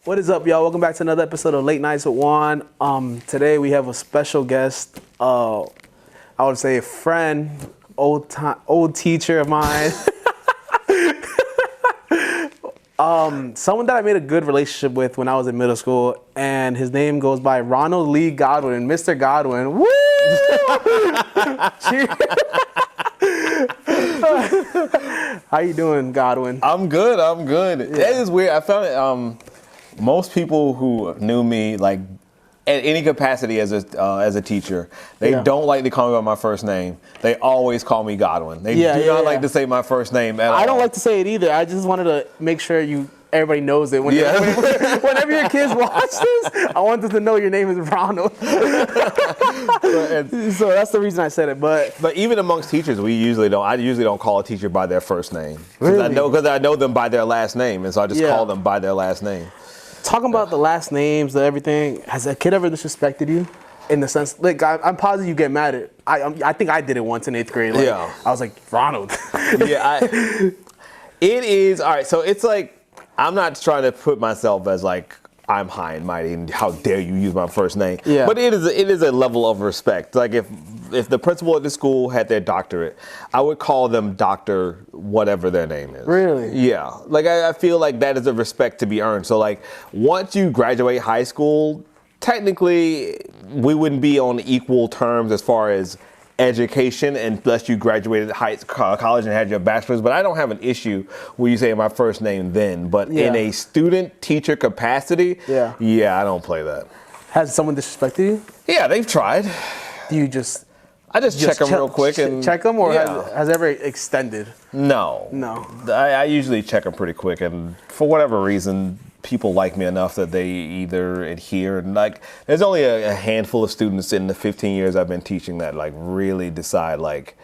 What is up, y'all? Welcome back to another episode of Late Nights with Juan. Today we have a special guest. I would say a friend, old teacher of mine. Someone that I made a good relationship with when I was in middle school, and his name goes by Ronald Lee Godwin, Mr. Godwin. Woo! Cheers. How you doing, Godwin? I'm good. Yeah. It is weird. I found it. Most people who knew me, like at any capacity as a teacher, they don't like to call me by my first name. They always call me Godwin. They do not like to say my first name at all. I don't like to say it either. I just wanted to make sure everybody knows it. Whenever your kids watch this, I want them to know your name is Ronald. So that's the reason I said it. But even amongst teachers, I usually don't call a teacher by their first name. Really? Because I know them by their last name, and so I just call them by their last name. Talking about the last names, everything, has a kid ever disrespected you? In the sense, like, I'm positive you get mad at. I think I did it once in 8th grade. Like, I was like, Ronald. It is, all right, so it's like, I'm not trying to put myself as like, I'm high and mighty and how dare you use my first name. Yeah. But it is a level of respect. Like if the principal at the school had their doctorate, I would call them Dr. whatever their name is. Really? Yeah. Like I feel like that is a respect to be earned. So like once you graduate high school, technically we wouldn't be on equal terms as far as education unless you graduated college and had your bachelor's, but I don't have an issue when you say my first name then, but in a student teacher capacity, I don't play that. Has someone disrespected you? Yeah, they've tried. Do you I just check them real quick and check them, or has it ever extended? No. I usually check them pretty quick, and for whatever reason, people like me enough that they either adhere, and like there's only a handful of students in the 15 years I've been teaching that like really decide like,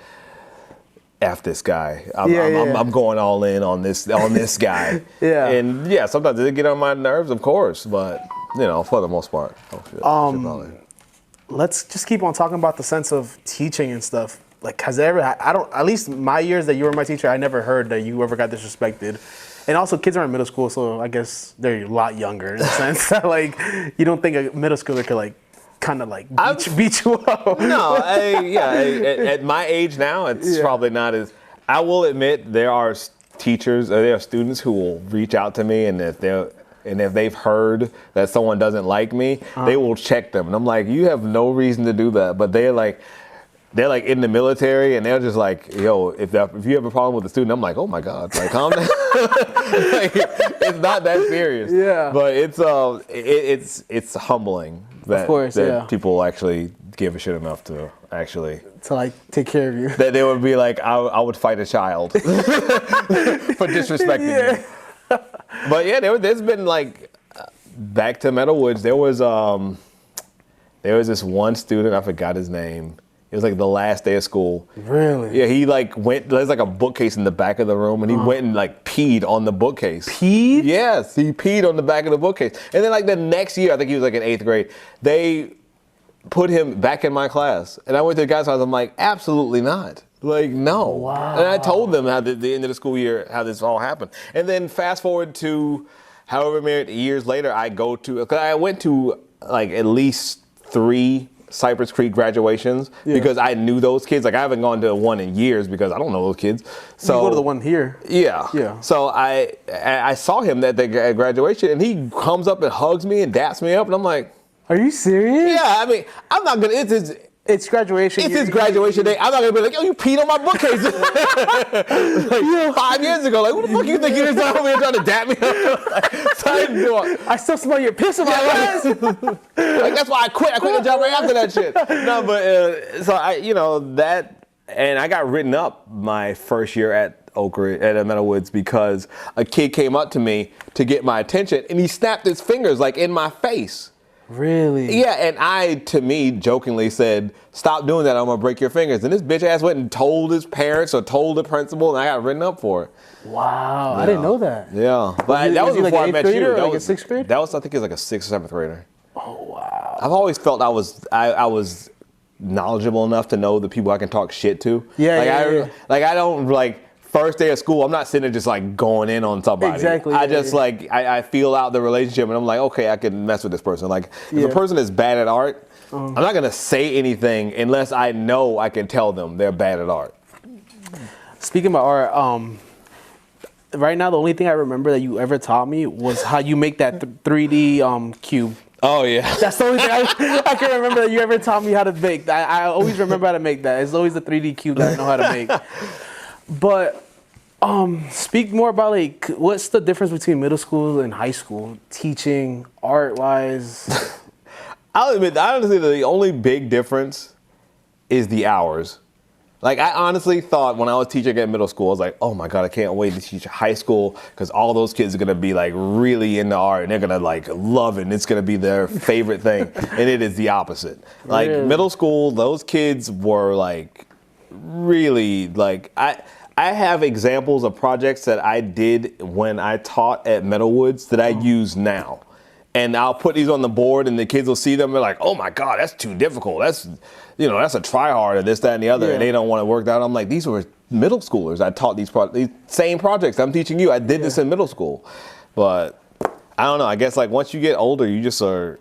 F this guy. I'm going all in on this guy. And sometimes they get on my nerves, of course, but for the most part, let's just keep on talking about the sense of teaching and stuff. Like, at least my years that you were my teacher, I never heard that you ever got disrespected. And also, kids are in middle school, so I guess they're a lot younger in the sense that, like, you don't think a middle schooler could, like, kind of, like, beat you up. No, at my age now, it's probably not as... I will admit there are teachers, or there are students who will reach out to me, and if they've heard that someone doesn't like me, they will check them. And I'm like, you have no reason to do that. But they're like in the military, and they're just like, yo, if you have a problem with a student, I'm like, oh my God, like calm down. Like, it's not that serious. Yeah. But it's humbling that people actually give a shit enough to actually like take care of you. That they would be like, I would fight a child for disrespecting me. But there's been like back to Meadow Woods. There was this one student, I forgot his name. It was like the last day of school. Really? Yeah, he like went, there's like a bookcase in the back of the room, and he went and like peed on the bookcase. Peed? Yes, he peed on the back of the bookcase. And then like the next year, I think he was like in 8th grade, they put him back in my class. And I went to the guy's house, I'm like, absolutely not. Like, no. Wow. And I told them how the end of the school year, how this all happened. And then fast forward to however many years later, because I went to like at least 3 Cypress Creek graduations because I knew those kids. Like I haven't gone to one in years because I don't know those kids. So you go to the one here. Yeah. So I saw him at the graduation, and he comes up and hugs me and daps me up, and I'm like, are you serious? Yeah. I mean, I'm not gonna. It's graduation. It's his graduation day. I'm not gonna be like, oh, you peed on my bookcase. Like 5 years ago. Like, what the fuck you think you're over here trying to dap me up? I still smell your piss on my ass. Like, that's why I quit. I quit the job right after that shit. No, but so that, and I got written up my first year at Meadowwoods because a kid came up to me to get my attention, and he snapped his fingers like in my face. Really? Yeah, and I, to me, jokingly said, stop doing that, I'm going to break your fingers. And this bitch ass went and told his parents or told the principal, and I got written up for it. Wow, I didn't know that. Yeah. But that was before I met you. Or like a 6th grade? That was, I think it was like a 6th or 7th grader. Oh, wow. I've always felt I was knowledgeable enough to know the people I can talk shit to. Yeah, Like I don't like first day of school, I'm not sitting there just like going in on somebody. Exactly. I just like, I feel out the relationship and I'm like, okay, I can mess with this person. Like if a person is bad at art, I'm not going to say anything unless I know I can tell them they're bad at art. Speaking about art, right now the only thing I remember that you ever taught me was how you make that 3D cube. Oh yeah. That's the only thing I can remember that you ever taught me how to make. I always remember how to make that. It's always the 3D cube that I know how to make. But speak more about like what's the difference between middle school and high school teaching art wise? I'll admit, honestly, the only big difference is the hours. Like, I honestly thought when I was teaching at middle school, I was like, oh my God, I can't wait to teach high school because all those kids are going to be like really into art and they're going to like love it and it's going to be their favorite thing. And it is the opposite. Like middle school, those kids were like really like, I have examples of projects that I did when I taught at Meadowwoods that I use now. And I'll put these on the board and the kids will see them and they're like, oh my God, that's too difficult. That's, that's a try hard or this, that, and the other. And they don't want to work that out. I'm like, these were middle schoolers. I taught these same projects I'm teaching you. I did this in middle school. But I don't know. I guess like once you get older, you just are,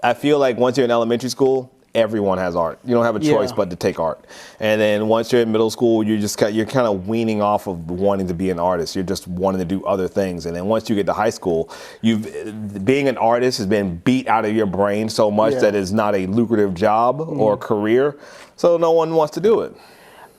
I feel like once you're in elementary school, everyone has art. You don't have a choice but to take art. And then once you're in middle school, you're kind of weaning off of wanting to be an artist. You're just wanting to do other things. And then once you get to high school, being an artist has been beat out of your brain so much that it's not a lucrative job or career. So no one wants to do it.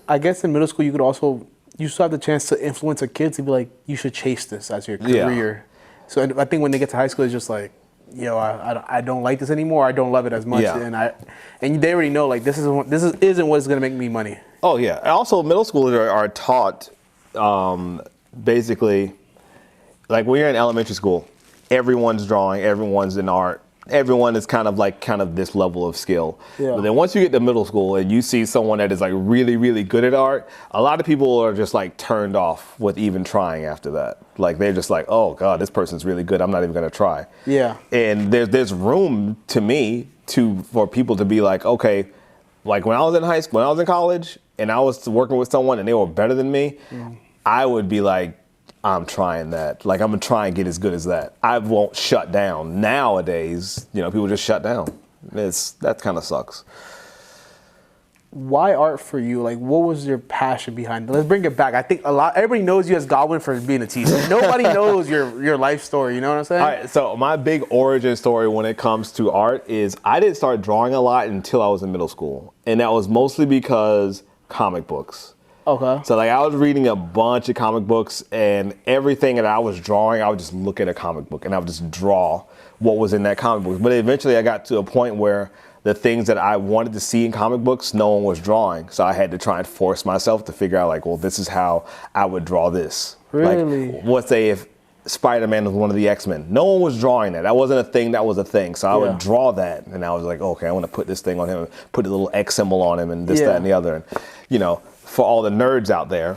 I guess in middle school, you still have the chance to influence a kid to be like, you should chase this as your career. So I think when they get to high school, it's just like, I don't like this anymore. I don't love it as much, and they already know like this isn't what's gonna make me money. Oh yeah. Also, middle schoolers are taught basically like when you're in elementary school, everyone's drawing, everyone's in art. Everyone is kind of this level of skill. But then once you get to middle school and you see someone that is like really, really good at art, a lot of people are just like turned off with even trying after that. Like they're just like, oh God, this person's really good. I'm not even gonna try. Yeah. And there's room to me for people to be like, okay, like when I was in high school, when I was in college and I was working with someone and they were better than me, I would be like, I'm trying that. Like, I'm going to try and get as good as that. I won't shut down. Nowadays, people just shut down. That kind of sucks. Why art for you? Like, what was your passion behind it? Let's bring it back. I think everybody knows you as Godwin for being a teacher. Nobody knows your life story. You know what I'm saying? All right. So my big origin story when it comes to art is I didn't start drawing a lot until I was in middle school. And that was mostly because comic books. Okay. So like I was reading a bunch of comic books and everything that I was drawing, I would just look at a comic book and I would just draw what was in that comic book. But eventually I got to a point where the things that I wanted to see in comic books, no one was drawing. So I had to try and force myself to figure out like, well, this is how I would draw this. Really? Like, let's say if Spider-Man was one of the X-Men. No one was drawing that. That wasn't a thing. That was a thing. So I would draw that. And I was like, okay, I want to put this thing on him, put a little X symbol on him and this, that, and the other. And, for all the nerds out there,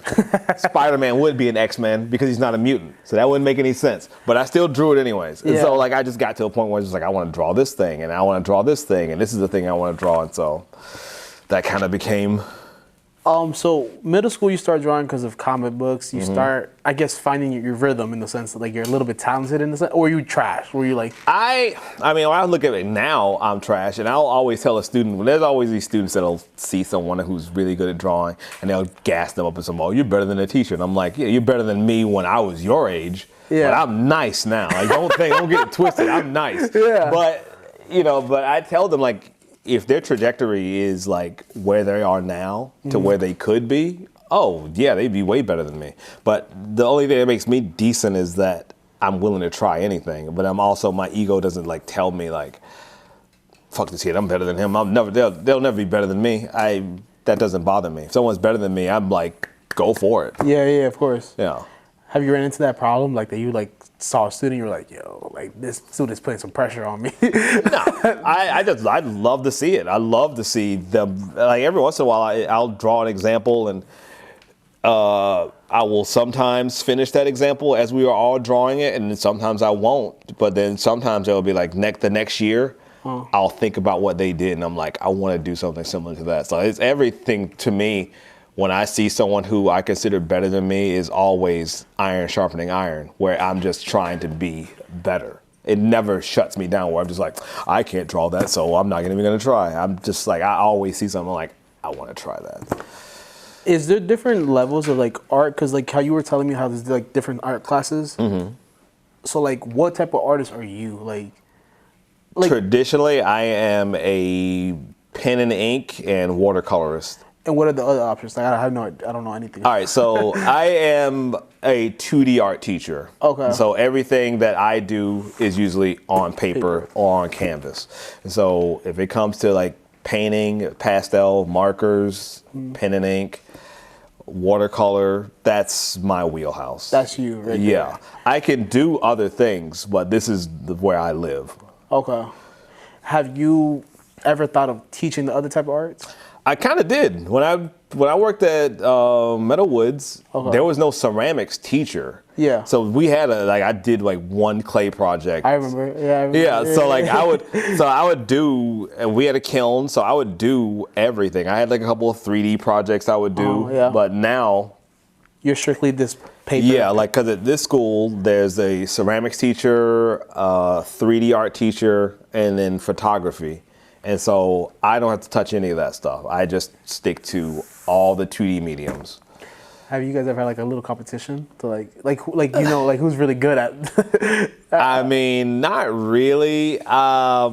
Spider-Man would be an X-Men because he's not a mutant. So that wouldn't make any sense. But I still drew it anyways. And so like I just got to a point where I was just like, I want to draw this thing and I want to draw this thing and this is the thing I want to draw. And so that kind of became... So middle school, you start drawing because of comic books. You start, I guess, finding your rhythm in the sense that like you're a little bit talented in the sense, or you trash? Were you like? I mean, when I look at it now, I'm trash, and I'll always tell a student. There's always these students that'll see someone who's really good at drawing, and they'll gas them up and say, "Oh, you're better than a teacher." And I'm like, "Yeah, you're better than me when I was your age, but I'm nice now. Like, don't get it twisted. I'm nice." But I tell them like, if their trajectory is like where they are now to where they could be, they'd be way better than me. But the only thing that makes me decent is that I'm willing to try anything. But I'm also, my ego doesn't like tell me like, fuck this kid, I'm better than him. They'll never be better than me. That doesn't bother me. If someone's better than me, I'm like, go for it. Yeah, of course. Yeah. Have you ran into that problem, like that you like saw a student, you were like, yo, like this student's putting some pressure on me? No, I love to see it. I love to see them. Like every once in a while, I'll draw an example, and I will sometimes finish that example as we are all drawing it, and then sometimes I won't. But then sometimes it'll be like the next year, I'll think about what they did, and I'm like, I want to do something similar to that. So it's everything to me. when I see someone who I consider better than me, is always iron sharpening iron, where I'm just trying to be better. It never shuts me down where I'm just like, I can't draw that, so I'm not even gonna try. I'm just like, I always see something like, I want to try that. Is there different levels of like art? Because like how you were telling me how there's like different art classes. Mm-hmm. So like, what type of artist are you? Like Traditionally, I am a pen and ink and watercolorist. And what are the other options? Like I don't know anything. All right, so I am a 2D art teacher. Okay. So everything that I do is usually on paper or on canvas. And so if it comes to like painting, pastel, markers, pen and ink, watercolor, that's my wheelhouse. That's you, right? Yeah. There. I can do other things, but this is where I live. Okay. Have you ever thought of teaching the other type of arts? I kind of did. When I worked at Meadowwoods, there was no ceramics teacher. Yeah. So we had I did like one clay project. I remember. Yeah. Yeah. So like I would do, and we had a kiln, so I would do everything. I had like a couple of 3D projects I would do. Yeah. But now, you're strictly this paper. yeah, like because at this school there's a ceramics teacher, 3D art teacher, and then photography. And so I don't have to touch any of that stuff. I just stick to all the 2D mediums. Have you guys ever had like a little competition to like who's really good at? I mean, not really. I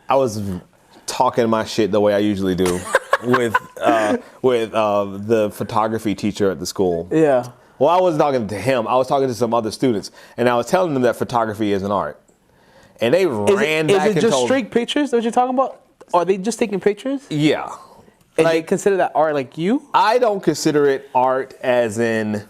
was talking my shit the way I usually do with the photography teacher at the school. Yeah. Well, I wasn't talking to him. I was talking to some other students, and I was telling them that photography is an art. And they ran back and told... Is it just straight pictures that you're talking about? Are they just taking pictures? Yeah. And they consider that art like you? I don't consider it art as in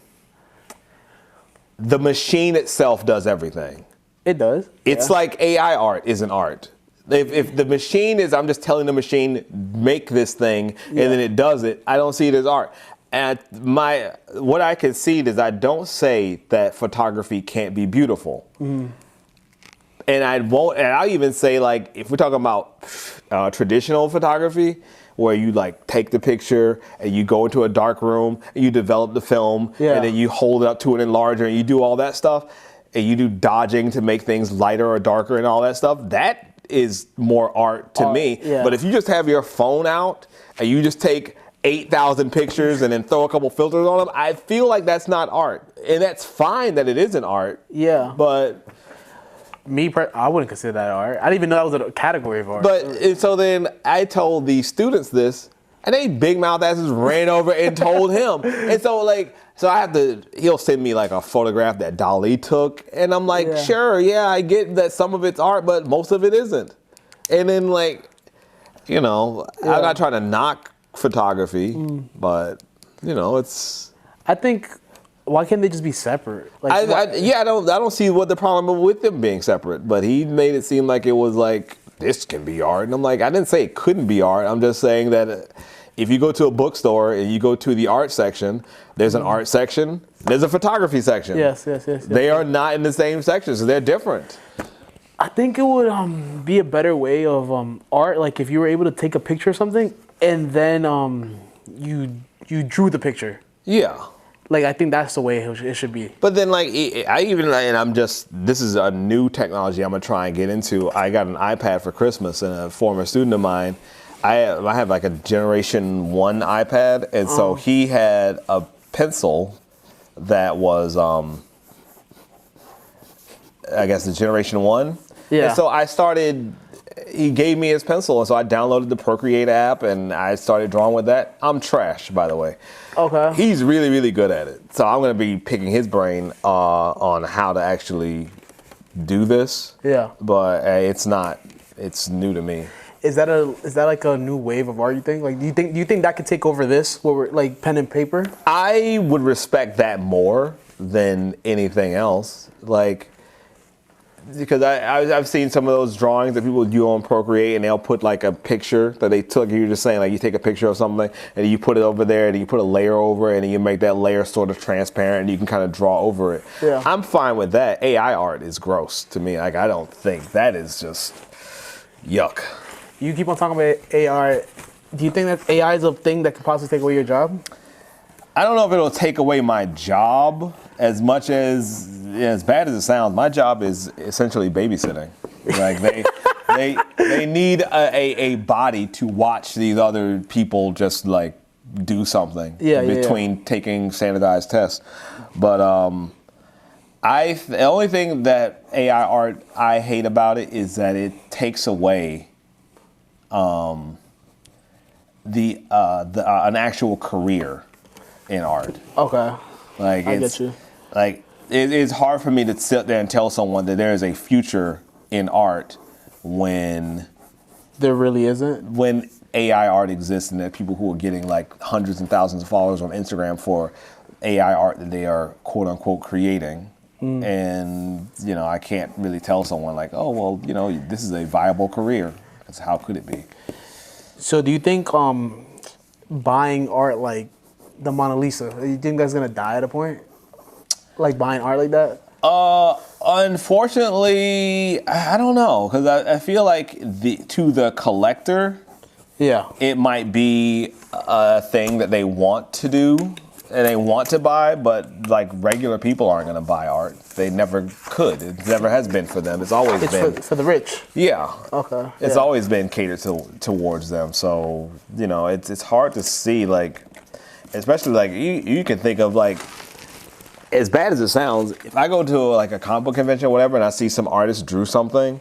the machine itself does everything. It does. It's like AI art isn't art. If the machine is, I'm just telling the machine, make this thing, and then it does it, I don't see it as art. And what I concede is I don't say that photography can't be beautiful. Mm-hmm. And I'll even say, like, if we're talking about traditional photography, where you like take the picture and you go into a dark room and you develop the film and then you hold it up to an enlarger and you do all that stuff and you do dodging to make things lighter or darker and all that stuff, that is more art to me. Yeah. But if you just have your phone out and you just take 8,000 pictures and then throw a couple filters on them, I feel like that's not art. And that's fine that it isn't art. Yeah. But... I wouldn't consider that art. I didn't even know that was a category of art. But so then I told the students this, and they big mouth asses ran over and told him. And so he'll send me like a photograph that Dali took, and I'm like, sure, yeah, I get that some of it's art, but most of it isn't. And then I'm not trying to knock photography, but it's. I think. Why can't they just be separate? Like, I don't see what the problem with them being separate. But he made it seem like it was like this can be art, and I'm like, I didn't say it couldn't be art. I'm just saying that if you go to a bookstore and you go to the art section, there's an art section, there's a photography section. Yes. They are not in the same sections. They're different. I think it would be a better way of art, like if you were able to take a picture of something and then you drew the picture. Yeah. Like, I think that's the way it should be. But then, this is a new technology I'm going to try and get into. I got an iPad for Christmas, and a former student of mine, I have like a Generation 1 iPad, and so he had a pencil that was, I guess, the Generation 1. Yeah. And so he gave me his pencil, and so I downloaded the Procreate app, and I started drawing with that. I'm trash, by the way. Okay. He's really, really good at it. So I'm going to be picking his brain on how to actually do this. Yeah. But it's new to me. Is that like a new wave of art, you think? Like, do you think that could take over this, what we're like pen and paper? I would respect that more than anything else. Like, because I've seen some of those drawings that people do on Procreate, and they'll put like a picture that they took. You're just saying, like, you take a picture of something and you put it over there, and you put a layer over it, and you make that layer sort of transparent, and you can kind of draw over it. Yeah. I'm fine with that. AI art is gross to me. Like, I don't think that is just yuck. You keep on talking about AI Do you think that AI is a thing that could possibly take away your job? I don't know if it'll take away my job as much as bad as it sounds. My job is essentially babysitting. Like they need a body to watch these other people just like do something between taking standardized tests. But the only thing that AI art I hate about it is that it takes away an actual career in art. Okay. Like I get you. Like it's hard for me to sit there and tell someone that there is a future in art when there really isn't. When AI art exists and there are people who are getting like hundreds and thousands of followers on Instagram for AI art that they are quote unquote creating. And I can't really tell someone like, oh well, this is a viable career. Because how could it be? So do you think buying art like the Mona Lisa, do you think that's gonna die at a point? Like buying art like that? Unfortunately, I don't know, because I feel like to the collector, it might be a thing that they want to do and they want to buy, but like regular people aren't gonna buy art. They never could. It never has been for them. It's always been for the rich. Yeah. Okay. It's always been catered towards them. So it's hard to see, like, especially like you can think of like, as bad as it sounds, if I go to like a comic book convention or whatever and I see some artist drew something,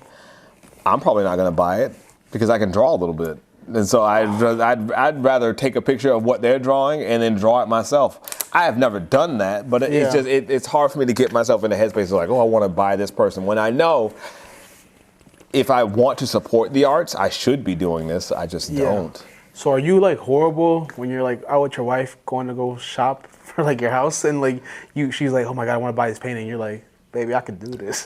I'm probably not going to buy it because I can draw a little bit. And so I'd rather take a picture of what they're drawing and then draw it myself. I have never done that, but it's hard for me to get myself in the headspace of like, oh, I want to buy this person. When I know if I want to support the arts, I should be doing this. I just don't. So are you like horrible when you're like out with your wife going to go shop for like your house and like she's like, oh my God, I want to buy this painting. You're like, baby, I could do this.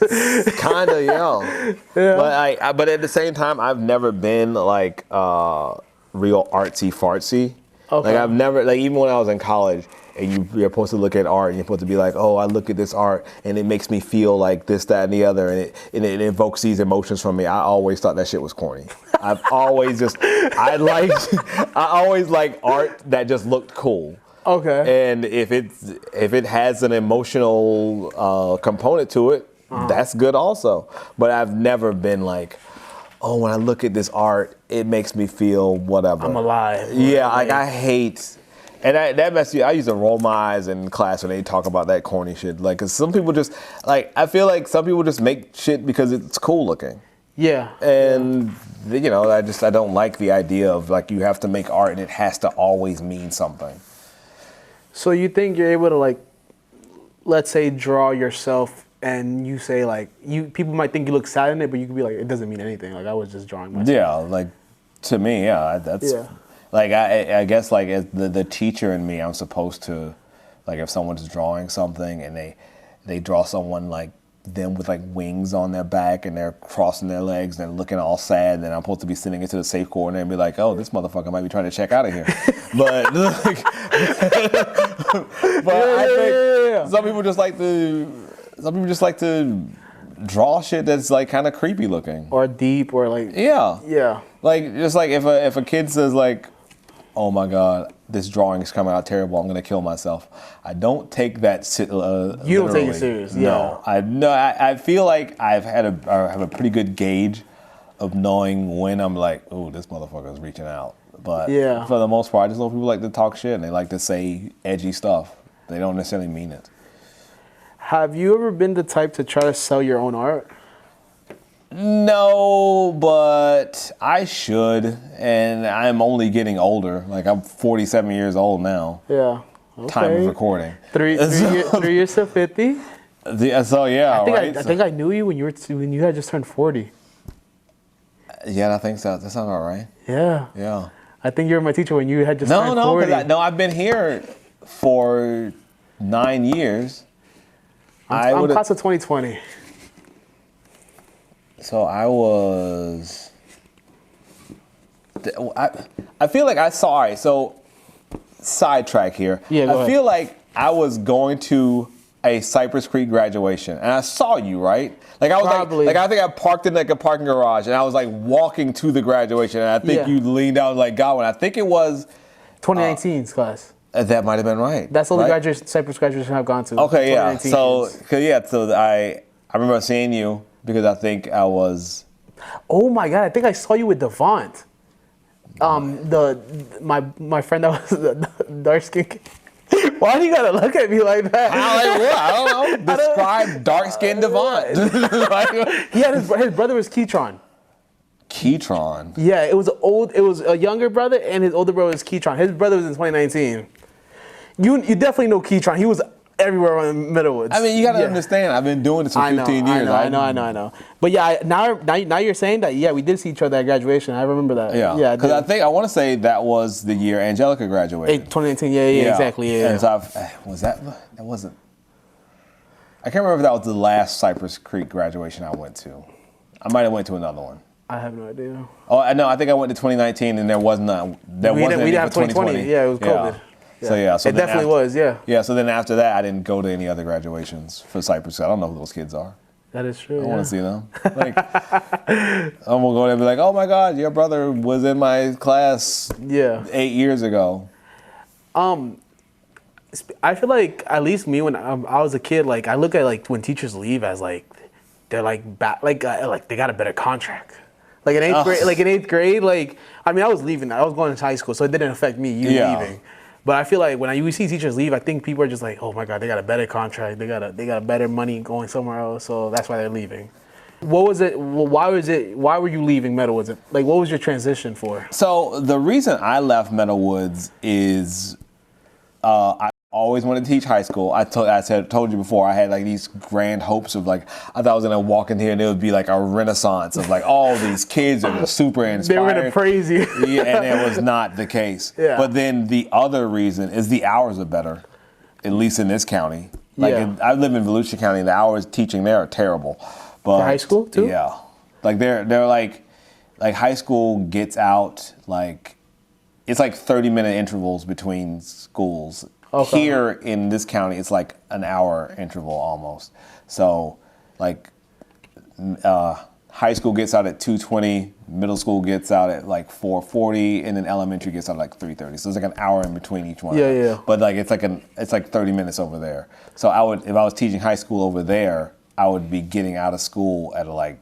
Kinda, yeah. But at the same time, I've never been like real artsy fartsy. Okay. Like I've never, like even when I was in college and you're supposed to look at art and you're supposed to be like, oh, I look at this art and it makes me feel like this, that, and the other, and it evokes these emotions from me. I always thought that shit was corny. I've always I always like art that just looked cool. Okay. And if it has an emotional component to it, that's good also. But I've never been like, oh, when I look at this art, it makes me feel whatever. I'm alive. Yeah, like I hate. And that mess you. I used to roll my eyes in class when they talk about that corny shit. Like, 'cause some people just like. I feel like some people just make shit because it's cool looking. Yeah. And I don't like the idea of like you have to make art and it has to always mean something. So you think you're able to like, let's say, draw yourself, and you say like people might think you look sad in it, but you could be like, it doesn't mean anything. Like I was just drawing myself. Yeah, like to me, that's like I guess like as the teacher in me, I'm supposed to like if someone's drawing something and they draw someone like them with like wings on their back and they're crossing their legs and they're looking all sad, and then I'm supposed to be sending it to the safe corner and be like, oh, this motherfucker might be trying to check out of here. But like, I think some people just like to draw shit that's like kind of creepy looking or deep or like like just like if a kid says like, oh my God, this drawing is coming out terrible, I'm gonna kill myself. I don't take that you don't take it serious. No, I feel like I have a pretty good gauge of knowing when I'm like, oh, this motherfucker is reaching out. But for the most part, I just know people like to talk shit and they like to say edgy stuff. They don't necessarily mean it. Have you ever been the type to try to sell your own art? No, but I should, and I'm only getting older. Like I'm 47 years old now. Yeah. Okay. Time of recording. Three years to 50. So yeah, I think I knew you when you had just turned 40. Yeah, I think so. That sounds all right. Yeah. Yeah. I think you were my teacher when you had just turned 40. I've been here for 9 years. I'm class of 2020. So I was. I feel like I saw. All right, so sidetrack here. Yeah, I feel like I was going to a Cypress Creek graduation, and I saw you, right? Like I was Probably. like I think I parked in like a parking garage, and I was like walking to the graduation, and I think you leaned out and like got one. I think it was 2019's class. That might have been right. That's the only right? Cypress graduation I've gone to. Okay, yeah. 2019 So, kids. so I remember seeing you because I think I was. Oh my God! I think I saw you with Devont. My friend that was the dark skin. Why do you gotta look at me like that? I don't know. Describe dark-skinned Devont. He had his brother was Keytron. Keytron. Yeah, it was a younger brother, and his older brother was Keytron. His brother was in 2019. You definitely know Keytron. He was everywhere on Middlewoods. I mean, you got to understand. I've been doing this for 15 years. I know. But yeah, now you're saying that. Yeah, we did see each other at graduation. I remember that. Yeah. Because I want to say that was the year Angelica graduated. 2019. Yeah, exactly. Yeah. And so that wasn't. I can't remember if that was the last Cypress Creek graduation I went to. I might have went to another one. I have no idea. Oh, I know. I think I went to 2019, and there wasn't. We didn't have 2020. Yeah, it was COVID. Yeah. So it definitely was. Yeah. Yeah. So then after that, I didn't go to any other graduations for Cypress. I don't know who those kids are. That is true. I want to see them. Like, I'm gonna go there and be like, "Oh my God, your brother was in my class 8 years ago." I feel like at least me when I was a kid, like I look at like when teachers leave as like they're like like they got a better contract. Like in eighth grade, like I mean I was leaving. I was going to high school, so it didn't affect me leaving. But I feel like when you see teachers leave, I think people are just like, oh my God, they got a better contract. They got a better money going somewhere else, so that's why they're leaving. What was it? Why were you leaving Meadowwoods? Like, what was your transition for? So the reason I left Meadowwoods is I always wanted to teach high school. I told you before, I had like these grand hopes of like, I thought I was gonna walk in here and it would be like a renaissance of like all these kids that were super inspired. They were gonna praise you. And it was not the case. Yeah. But then the other reason is the hours are better, at least in this county. Like I live in Volusia County, the hours teaching there are terrible. But for high school too? Yeah. Like they're like high school gets out like, it's like 30-minute intervals between schools. Okay. Here in this county, it's like an hour interval almost. So, like, high school gets out at 2:20, middle school gets out at like 4:40, and then elementary gets out at like 3:30. So it's like an hour in between each one. Yeah. But like it's like 30 minutes over there. So if I was teaching high school over there, I would be getting out of school at like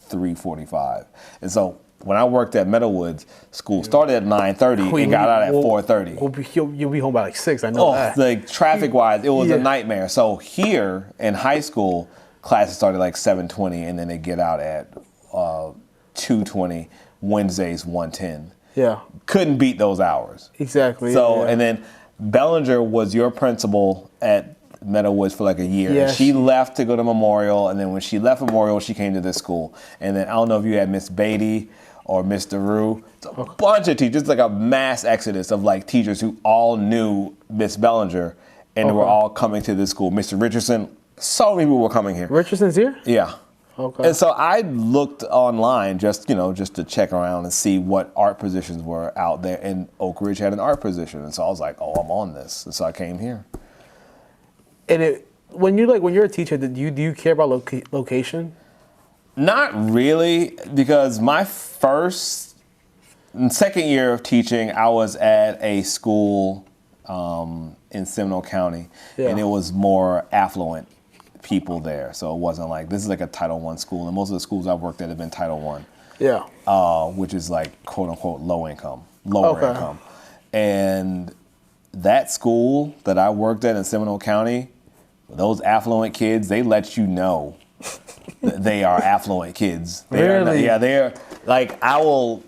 3:45. And so when I worked at Meadowwoods, school started at 9:30 and got out at 4:30. You'll be home by like 6, I know that. Like traffic-wise, it was a nightmare. So here in high school, classes started like 7:20 and then they get out at 2:20, Wednesdays 1:10. Yeah. Couldn't beat those hours. Exactly. So, and then Bellinger was your principal at Meadowwoods for like a year. Yeah, and she left to go to Memorial, and then when she left Memorial, she came to this school. And then I don't know if you had Miss Beatty or Mr. Rue. It's a bunch of teachers, like a mass exodus of like teachers who all knew Miss Bellinger and they were all coming to this school. Mr. Richardson, so many people were coming here. Richardson's here? Yeah. Okay. And so I looked online just to check around and see what art positions were out there, and Oak Ridge had an art position. And so I was like, oh, I'm on this. And so I came here. And when you're a teacher, do you care about location? Not really, because my first and second year of teaching, I was at a school in Seminole County, and it was more affluent people there. So it wasn't like, this is like a Title I school, and most of the schools I've worked at have been Title I. Yeah. Which is like quote unquote lower income. And that school that I worked at in Seminole County, those affluent kids, they let you know that they are affluent kids. Really? They're like, I will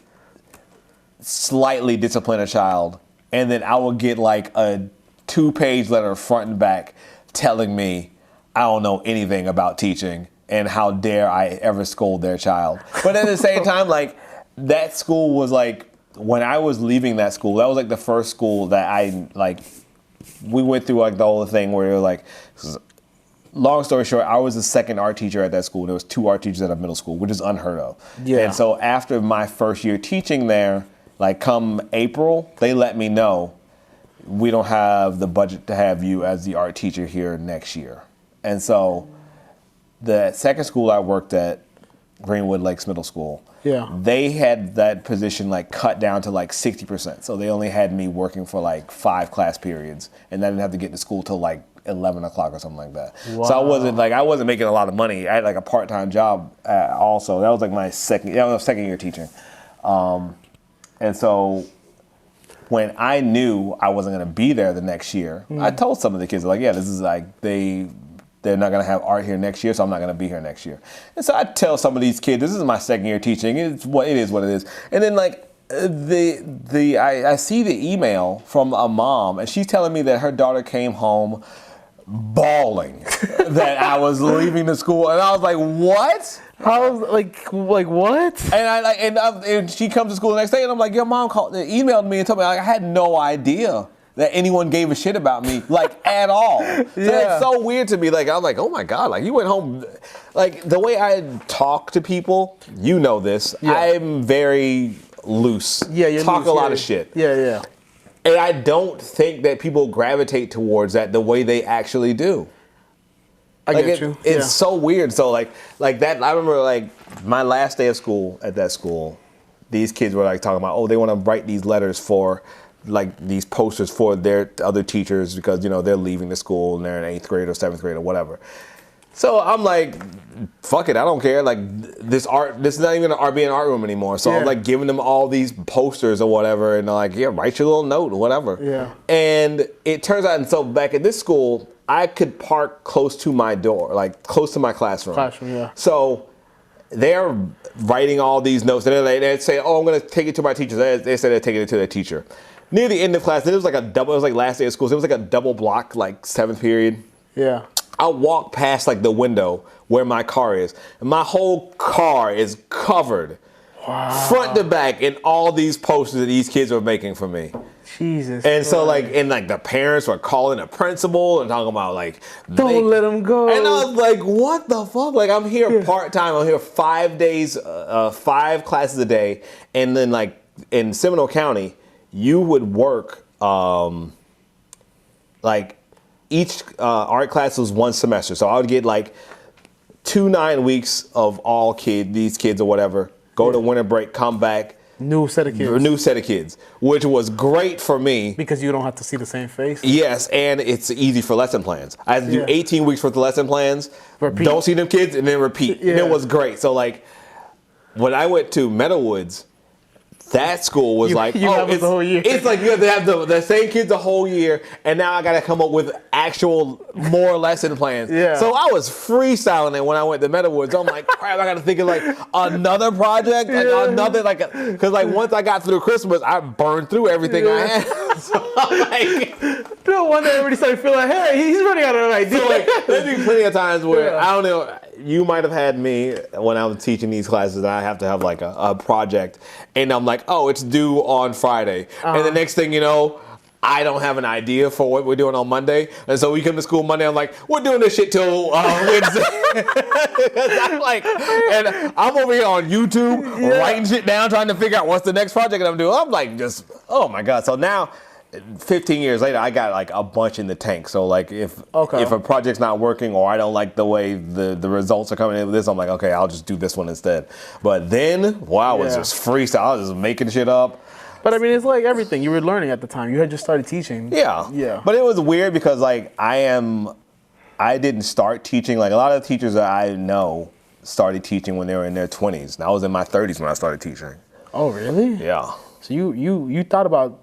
slightly discipline a child, and then I will get like a 2-page letter front and back telling me I don't know anything about teaching and how dare I ever scold their child. But at the same time, like, that school was like, when I was leaving that school, that was like the first school that we went through like the whole thing where it was like, long story short, I was the second art teacher at that school. There was 2 art teachers at a middle school, which is unheard of. Yeah. And so after my first year teaching there, like come April, they let me know we don't have the budget to have you as the art teacher here next year. And so the second school I worked at, Greenwood Lakes Middle School, they had that position like cut down to like 60%. So they only had me working for like 5 class periods, and I didn't have to get to school till like 11 o'clock or something like that. Wow. So I wasn't making a lot of money. I had like a part-time job also. That was like my second year teaching. And so when I knew I wasn't going to be there the next year, I told some of the kids, like, yeah, this is like, they're not going to have art here next year, so I'm not going to be here next year. And so I tell some of these kids, this is my second year teaching. It is what it is. And then like I see the email from a mom, and she's telling me that her daughter came home bawling that I was leaving the school, and I was like, what? How like what? And she comes to school the next day, and I'm like, your mom emailed me and told me, like, I had no idea that anyone gave a shit about me, like, at all. So it's so weird to me. Like, I'm like, oh my God, like, you went home. Like, the way I talk to people, you know this, I'm very loose. Yeah, you talk a lot of shit. Yeah. And I don't think that people gravitate towards that the way they actually do. I get you. It's so weird. So, like that, I remember, like, my last day of school at that school, these kids were, like, talking about, oh, they want to write these letters for, like, these posters for their other teachers because, you know, they're leaving the school and they're in 8th grade or 7th grade or whatever. So I'm like, fuck it, I don't care. Like, this is not even be an art room anymore. So I'm like giving them all these posters or whatever, and they're like, yeah, write your little note or whatever. Yeah. And it turns out, and so back at this school, I could park close to my door, like close to my classroom. Yeah. So they're writing all these notes, and they'd say, oh, I'm gonna take it to my teacher. They said they're taking it to their teacher. Near the end of class, it was like it was like last day of school, so it was like a double block, like 7th period. Yeah. I walk past like the window where my car is, and my whole car is covered, front to back, in all these posters that these kids were making for me. Jesus. And so like, the parents were calling the principal and talking about like, don't let them go. And I was like, what the fuck? Like, I'm here part-time. I'm here 5 days, 5 classes a day. And then like in Seminole County, you would work, like each art class was 1 semester. So I would get like 2 9 weeks of all these kids or whatever, go to winter break, come back. New set of kids, which was great for me. Because you don't have to see the same face? Yes, and it's easy for lesson plans. I had to do 18 weeks worth of lesson plans, don't see them kids, and then repeat. And it was great. So like, when I went to Meadowwoods, that school was it's the whole year. It's like you have to have the same kids the whole year, and now I got to come up with actual more lesson plans. Yeah. So I was freestyling it when I went to Meadowwoods. I'm like, crap, I got to think of like another project, like because like once I got through Christmas, I burned through everything I had. So I'm like, no wonder everybody started feeling like, hey, he's running out of ideas. So like, there's been plenty of times where I don't know. You might have had me when I was teaching these classes, and I have to have like a project, and I'm like, oh, it's due on Friday. And the next thing you know, I don't have an idea for what we're doing on Monday. And so we come to school Monday, I'm like, we're doing this shit till Wednesday. I'm like, and I'm over here on YouTube writing shit down, trying to figure out what's the next project I'm doing. I'm like, just, oh my God. So now, 15 years later, I got like a bunch in the tank. So like if a project's not working, or I don't like the way the results are coming in with this, I'm like, okay, I'll just do this one instead. But then, wow, it was just freestyle. I was just making shit up. But I mean, it's like everything. You were learning at the time. You had just started teaching. Yeah. But it was weird because like I didn't start teaching. Like a lot of the teachers that I know started teaching when they were in their 20s. And I was in my 30s when I started teaching. Oh, really? Yeah. So you thought about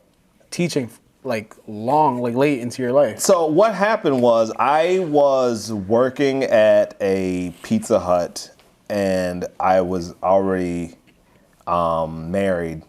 teaching like late into your life. So what happened was I was working at a Pizza Hut, and I was already married,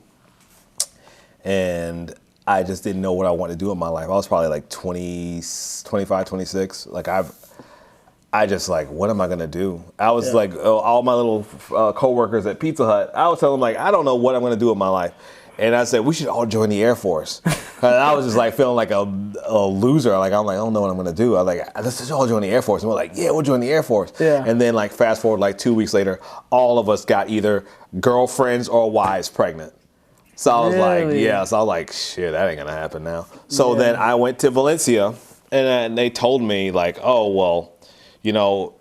and I just didn't know what I wanted to do in my life. I was probably like 25, 26. Like I just like, what am I gonna do? I was like, all my little coworkers at Pizza Hut, I was telling them like, I don't know what I'm gonna do in my life. And I said, we should all join the Air Force. And I was just like feeling like a loser. Like, I'm like, I don't know what I'm going to do. I was like, let's just all join the Air Force. And we're like, yeah, we'll join the Air Force. Yeah. And then like fast forward like 2 weeks later, all of us got either girlfriends or wives pregnant. So I was like, Really? yeah. So I was like, shit, that ain't gonna happen now. So then I went to Valencia, and they told me like, oh well, you know,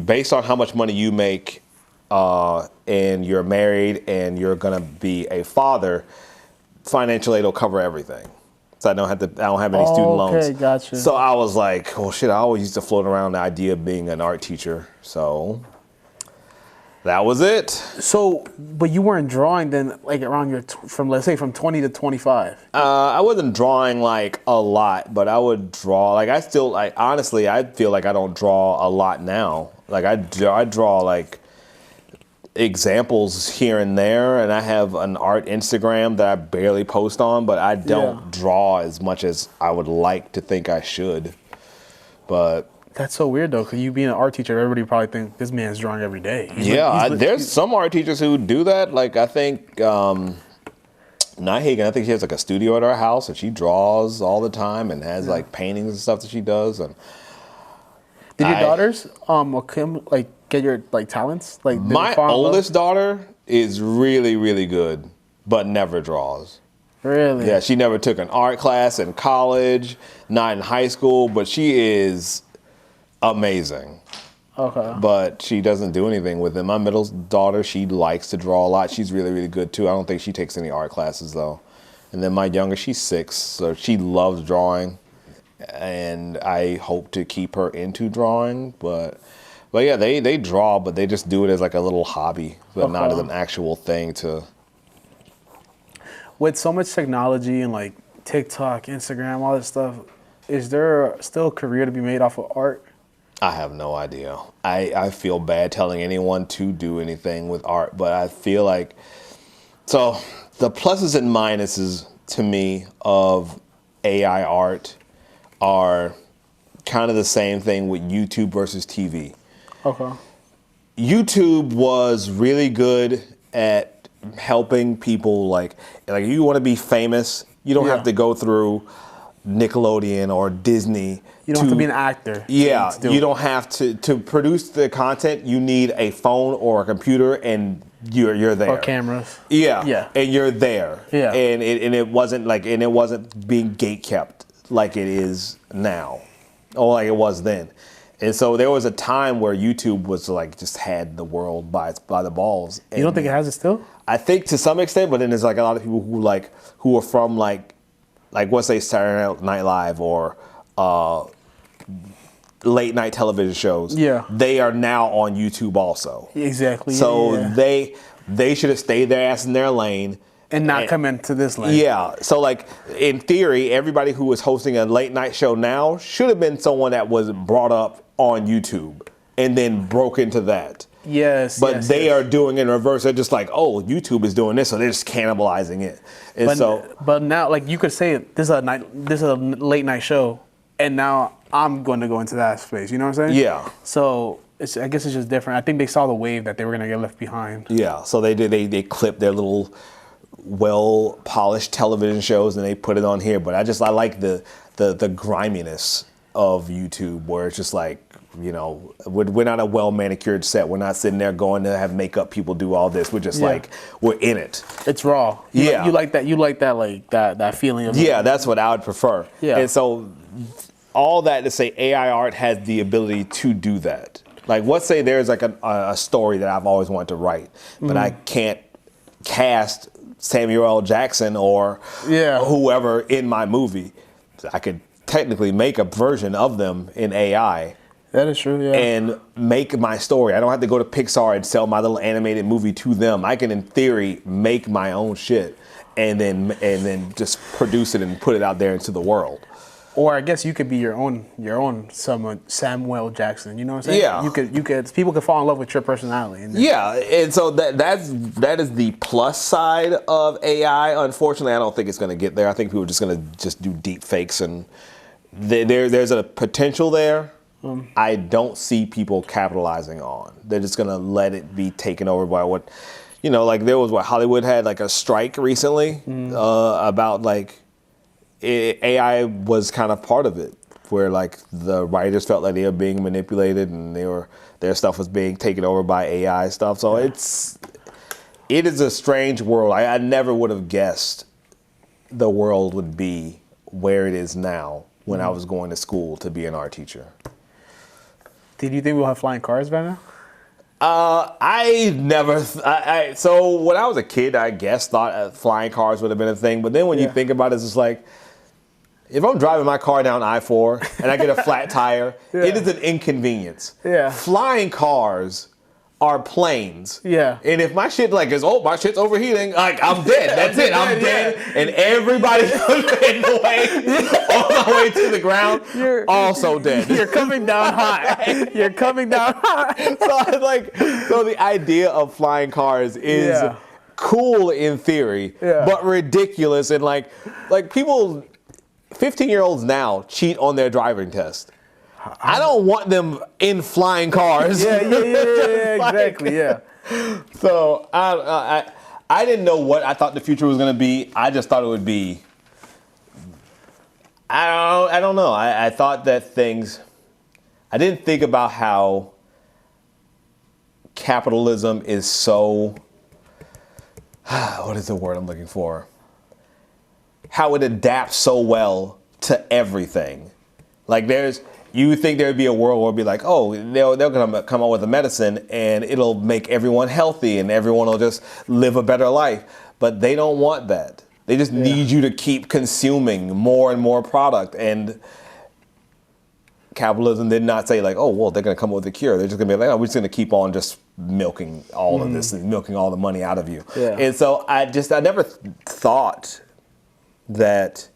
based on how much money you make, and you're married and you're gonna be a father, financial aid will cover everything. So I don't have any student loans. Okay, gotcha. So I was like, oh shit, I always used to float around the idea of being an art teacher. So that was it. So, but you weren't drawing then, like around let's say from 20 to 25. I wasn't drawing like a lot, but I would draw. Like honestly, I feel like I don't draw a lot now. Like I draw like examples here and there, and I have an art Instagram that I barely post on, but I don't draw as much as I would like to think I should. But That's so weird though, because you being an art teacher, everybody probably think this man's drawing every day. There's some art teachers who do that. Like I think Nihegen, I think she has like a studio at her house, and she draws all the time and has like paintings and stuff that she does. And did your daughters, Kim, like get your like talents? Like my oldest daughter is really, really good, but never draws. Really? Yeah, she never took an art class in college, not in high school, but she is amazing. Okay. But she doesn't do anything with it. My middle daughter, she likes to draw a lot. She's really, really good too. I don't think she takes any art classes though. And then my younger, she's 6, so she loves drawing. And I hope to keep her into drawing. But yeah, they draw, but they just do it as like a little hobby, but not as an actual thing to. With so much technology and like TikTok, Instagram, all this stuff, is there still a career to be made off of art? I have no idea. I feel bad telling anyone to do anything with art, but I feel like, so the pluses and minuses to me of AI art are kind of the same thing with YouTube versus TV. Okay. YouTube was really good at helping people like you want to be famous, you don't have to go through Nickelodeon or Disney. You don't have to be an actor. Yeah, you don't have to produce the content. You need a phone or a computer, and you're there. Or cameras. Yeah, and you're there. Yeah, and it wasn't being gatekept like it is now, or like it was then. And so there was a time where YouTube was like just had the world by the balls. And you don't think it has it still? I think to some extent, but then there's like a lot of people who are from like let's say Saturday Night Live or late night television shows. Yeah, they are now on YouTube also. Exactly. So they should have stayed their ass in their lane. And not come into this lane. Yeah. So, like, in theory, everybody who is hosting a late night show now should have been someone that was brought up on YouTube and then broke into that. Yes. But they are doing in reverse. They're just like, oh, YouTube is doing this, so they're just cannibalizing it. And but now, like, you could say this is a late night show, and now I'm going to go into that space. You know what I'm saying? Yeah. So I guess it's just different. I think they saw the wave that they were going to get left behind. Yeah. So they clipped their little well-polished television shows and they put it on here, but I like the griminess of YouTube, where it's just like, you know, we're not a well-manicured set. We're not sitting there going to have makeup people do all this. We're just like, we're in it. It's raw. You like that. You like that, like that feeling of. Yeah, that's what I would prefer. Yeah. And so all that to say, AI art has the ability to do that. Like, let's say there's like a story that I've always wanted to write, but I can't cast Samuel L. Jackson or whoever in my movie. I could technically make a version of them in AI. That is true, yeah. And make my story. I don't have to go to Pixar and sell my little animated movie to them. I can, in theory, make my own shit and then just produce it and put it out there into the world. Or I guess you could be your own Samuel Jackson. You know what I'm saying? Yeah. You could. People could fall in love with your personality. Yeah, and so that is the plus side of AI. Unfortunately, I don't think it's going to get there. I think people are just going to do deep fakes, and there's a potential there. I don't see people capitalizing on. They're just going to let it be taken over by what, you know, like there was Hollywood had like a strike recently about like. AI was kind of part of it, where like the writers felt like they were being manipulated and their stuff was being taken over by AI stuff. So it's it is a strange world. I never would have guessed the world would be where it is now when I was going to school to be an art teacher. Did you think we'll have flying cars by now? So when I was a kid, I guess thought flying cars would have been a thing. But then when you think about it, it's just like, if I'm driving my car down I-4 and I get a flat tire, it is an inconvenience. Yeah. Flying cars are planes. Yeah. And if my shit my shit's overheating, like I'm dead. That's it. I'm dead. And everybody in the way on my way to the ground, also dead. You're coming down hot. You're coming down hot. So the idea of flying cars is cool in theory, but ridiculous. And like people, 15-year-olds now cheat on their driving test. I don't want them in flying cars. Exactly, yeah. So I didn't know what I thought the future was going to be. I just thought it would be, I don't know. I thought that I didn't think about how capitalism is so, what is the word I'm looking for? How it adapts so well to everything. Like you think there'd be a world where it'd be like, oh, they're gonna come up with a medicine and it'll make everyone healthy and everyone will just live a better life. But they don't want that. They just need you to keep consuming more and more product. And capitalism did not say like, oh, well, they're gonna come up with a cure. They're just gonna be like, oh, we're just gonna keep on just milking all of this and milking all the money out of you. Yeah. And so I never thought that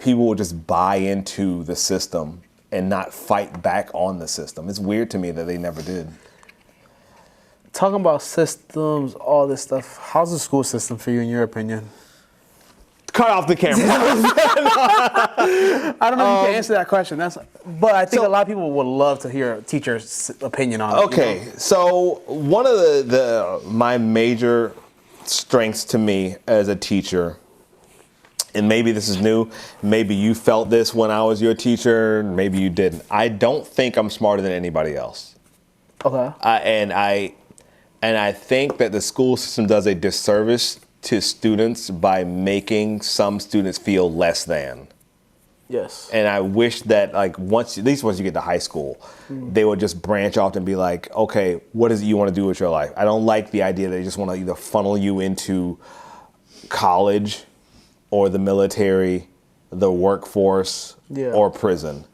people would just buy into the system and not fight back on the system. It's weird to me that they never did. Talking about systems, all this stuff, how's the school system for you in your opinion? Cut off the camera. I don't know if you can answer that question. But I think a lot of people would love to hear a teacher's opinion on it. Okay, so one of my major strengths to me as a teacher, and maybe this is new, maybe you felt this when I was your teacher, maybe you didn't. I don't think I'm smarter than anybody else. Okay. And I think that the school system does a disservice to students by making some students feel less than. Yes. And I wish that at least once you get to high school, they would just branch off and be like, okay, what is it you want to do with your life? I don't like the idea that they just want to either funnel you into college or the military, the workforce, or prison.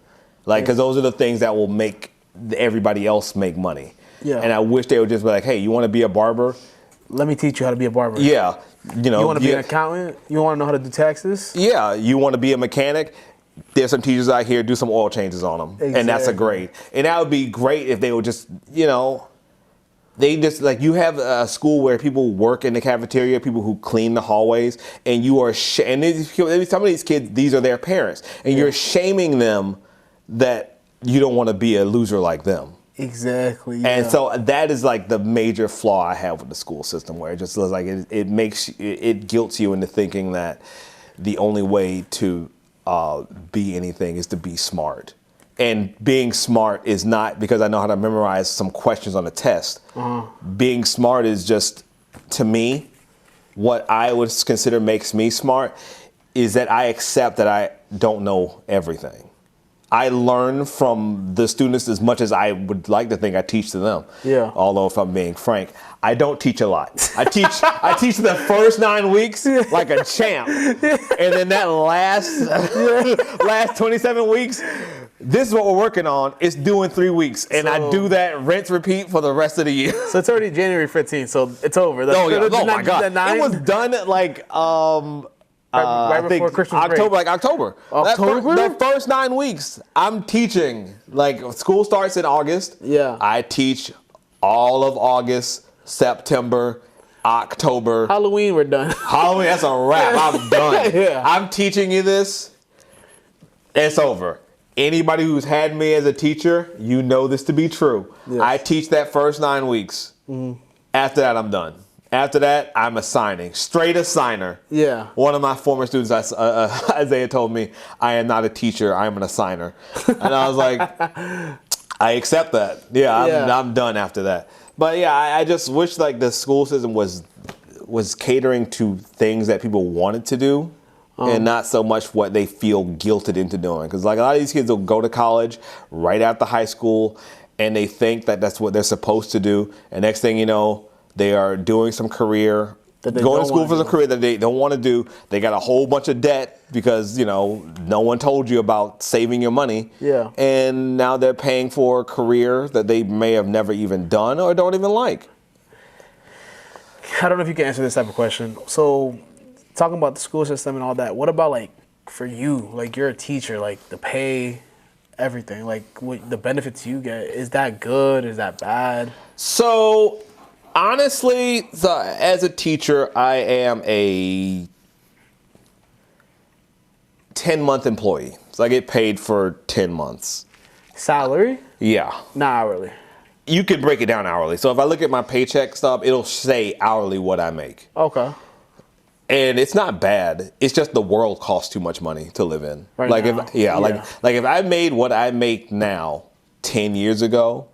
Because those are the things that will make everybody else make money. Yeah. And I wish they would just be like, hey, you want to be a barber? Let me teach you how to be a barber. Yeah. You want to be an accountant? You want to know how to do taxes? Yeah. You want to be a mechanic? There's some teachers out here, do some oil changes on them. Exactly. And that's a grade. And that would be great if they would just, they just you have a school where people work in the cafeteria, people who clean the hallways, and you are and some of these kids, these are their parents, and you're shaming them that you don't want to be a loser like them. Exactly. Yeah. And so that is the major flaw I have with the school system, where it just looks like it guilts you into thinking that the only way to be anything is to be smart. And being smart is not because I know how to memorize some questions on a test. Being smart is just, to me, what I would consider makes me smart is that I accept that I don't know everything. I learn from the students as much as I would like to think I teach to them. Yeah. Although, if I'm being frank, I don't teach a lot. I teach the first 9 weeks like a champ, and then that last 27 weeks. This is what we're working on. It's due in 3 weeks, and I do that rinse repeat for the rest of the year. So it's already January 15th, so it's over. Oh my God! It was done at right before Christmas break. October. That first 9 weeks, I'm teaching. School starts in August. Yeah. I teach all of August, September, October. Halloween, we're done. Halloween, that's a wrap. I'm done. Yeah. I'm teaching you this. It's over. Anybody who's had me as a teacher, you know this to be true. Yes. I teach that first 9 weeks. Mm-hmm. After that, I'm done. After that, I'm assigning. Straight assigner. Yeah. One of my former students, Isaiah, told me, I am not a teacher, I am an assigner. And I was like, I accept that. Yeah, I'm done after that. But yeah, I just wish the school system was was catering to things that people wanted to do. And not so much what they feel guilted into doing. Because like a lot of these kids will go to college right after high school and they think that that's what they're supposed to do. And next thing you know, they are doing some career, going to school for some career that they don't want to do. They got a whole bunch of debt because, you know, no one told you about saving your money. Yeah. And now they're paying for a career that they may have never even done or don't even like. I don't know if you can answer this type of question. So, talking about the school system and all that, what about like for you? Like you're a teacher, like the pay, everything, like what the benefits you get, is that good? Is that bad? So honestly, as a teacher, I am a 10-month employee. So I get paid for 10 months. Salary? Yeah. Not hourly. You can break it down hourly. So if I look at my paycheck stub, it'll say hourly what I make. Okay. And it's not bad. It's just the world costs too much money to live in. Right like now. Like if I made what I make now 10 years ago.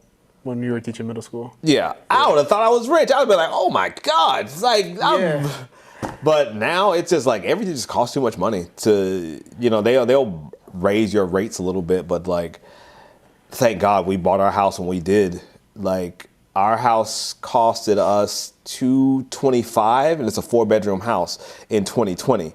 When you were teaching middle school. Yeah. I would have thought I was rich. I would be like, oh my God. It's like, But now it's just like everything just costs too much money to, you know, they'll raise your rates a little bit, but like, thank God we bought our house when we did. Like our house costed us $225, and it's a 4-bedroom house in 2020.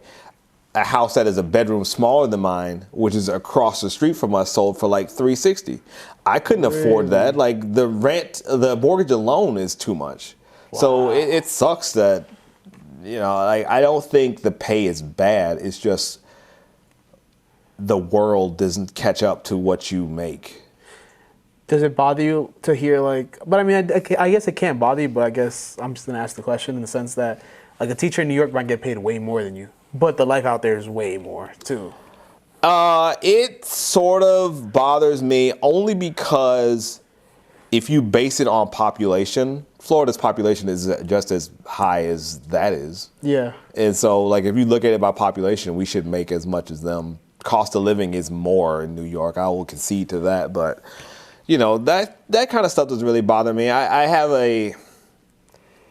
A house that is a bedroom smaller than mine, which is across the street from us, sold for like $360. I couldn't afford that. Like the rent, the mortgage alone is too much. Wow. So it sucks that, you know, like I don't think the pay is bad. It's just the world doesn't catch up to what you make. Does it bother you to hear like, but I mean, I guess it can't bother you, but I guess I'm just going to ask the question in the sense that like a teacher in New York might get paid way more than you, but the life out there is way more too. It sort of bothers me only because if you base it on population, Florida's population is just as high as that is. Yeah. And so like if you look at it by population, we should make as much as them. Cost of living is more in New York. I will concede to that, but you know, that kind of stuff doesn't really bother me. I have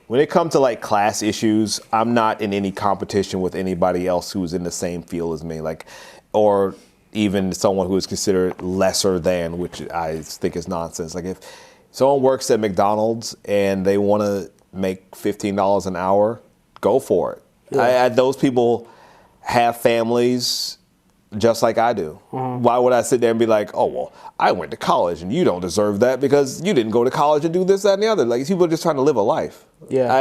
when it comes to like class issues, I'm not in any competition with anybody else who's in the same field as me, like, or even someone who is considered lesser than, which I think is nonsense. Like if someone works at McDonald's and they want to make $15 an hour, go for it. Yeah. Those people have families just like I do. Mm-hmm. Why would I sit there and be like, oh, well, I went to college and you don't deserve that because you didn't go to college and do this, that, and the other. Like people are just trying to live a life. Yeah. I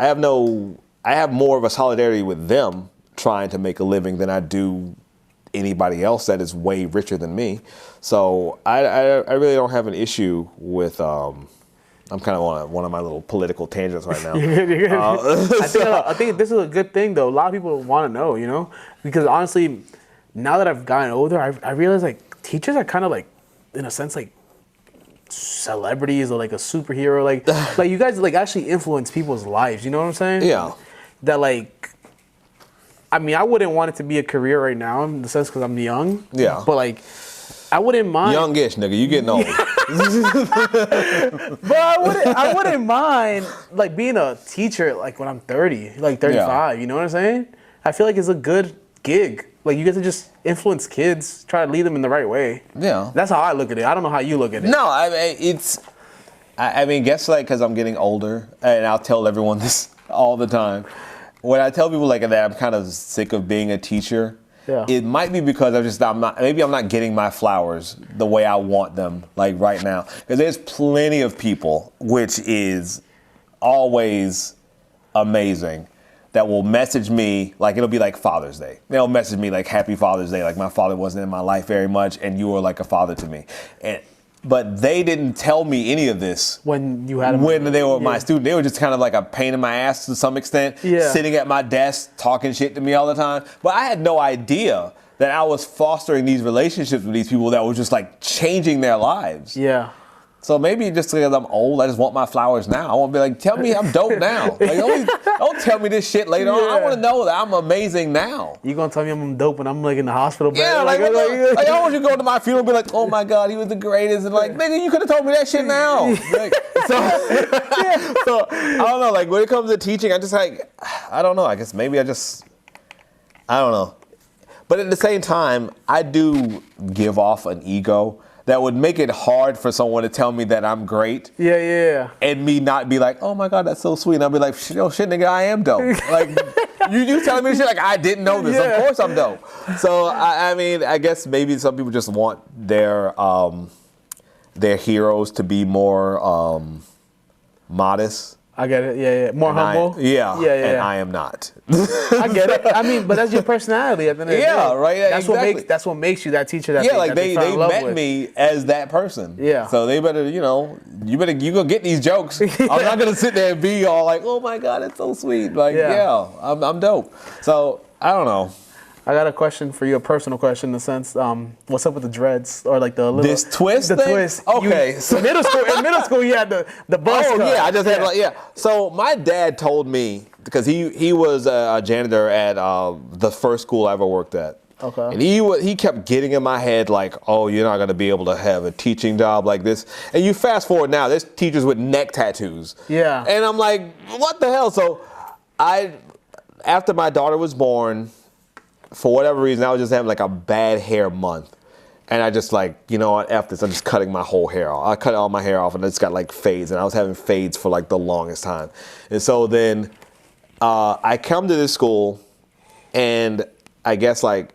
have more of a solidarity with them trying to make a living than I do anybody else that is way richer than me. So I really don't have an issue with, I'm kind of on one of my little political tangents right now. I think this is a good thing, though. A lot of people want to know, you know, because honestly, now that I've gotten older, I realize like teachers are kind of like, in a sense, like celebrities or like a superhero. Like you guys like actually influence people's lives. You know what I'm saying? Yeah. That like, I mean, I wouldn't want it to be a career right now in the sense because I'm young. Yeah. But like, I wouldn't mind. Youngish, nigga. You getting old. But I wouldn't mind like being a teacher like when I'm 30, like 35. Yeah. You know what I'm saying? I feel like it's a good gig. Like you get to just influence kids, try to lead them in the right way. Yeah. That's how I look at it. I don't know how you look at it. No, I mean, guess like because I'm getting older, and I'll tell everyone this all the time. When I tell people like that, I'm kind of sick of being a teacher. Yeah. It might be because I'm not getting my flowers the way I want them, like right now. Because there's plenty of people, which is always amazing, that will message me, like it'll be like Father's Day. They'll message me like Happy Father's Day, like my father wasn't in my life very much and you were like a father to me. But they didn't tell me any of this when they were my student. They were just kind of like a pain in my ass to some extent, sitting at my desk talking shit to me all the time. But I had no idea that I was fostering these relationships with these people that were just like changing their lives. Yeah. So maybe just because I'm old, I just want my flowers now. I want to be like, tell me I'm dope now. Like, don't tell me this shit later on. I want to know that I'm amazing now. You gonna tell me I'm dope when I'm like in the hospital bed? Yeah, like I want you to go to my funeral and be like, oh my God, he was the greatest. And like, nigga, you could have told me that shit now. Like, so So I don't know. Like when it comes to teaching, I just like, I don't know. I guess maybe I don't know. But at the same time, I do give off an ego that would make it hard for someone to tell me that I'm great. Yeah. And me not be like, oh my God, that's so sweet. And I'll be like, oh shit, nigga, I am dope. Like, you telling me shit like I didn't know this. Yeah. Of course I'm dope. So, I mean, I guess maybe some people just want their heroes to be more modest. I get it. Yeah. More humble. Yeah. And I am not. I get it. I mean, but that's your personality at the end of the day. Yeah, right. Yeah, That's what makes you that teacher. They met me as that person. Yeah. So they better, you gonna get these jokes. I'm not gonna sit there and be all like, oh my God, it's so sweet. Like, I'm dope. So I don't know. I got a question for you, a personal question in the sense, what's up with the dreads or like the little this twist? The twist. Okay. In middle school, you had the buzz cut. Yeah, I just had So my dad told me because he was a janitor at the first school I ever worked at. Okay. And he kept getting in my head like, oh, you're not gonna be able to have a teaching job like this. And you fast forward now, there's teachers with neck tattoos. Yeah. And I'm like, what the hell? So after my daughter was born, for whatever reason, I was just having like a bad hair month. And I just like, you know what, F this, I'm just cutting my whole hair off. I cut all my hair off and it's got like fades. And I was having fades for like the longest time. And so then I come to this school and I guess like,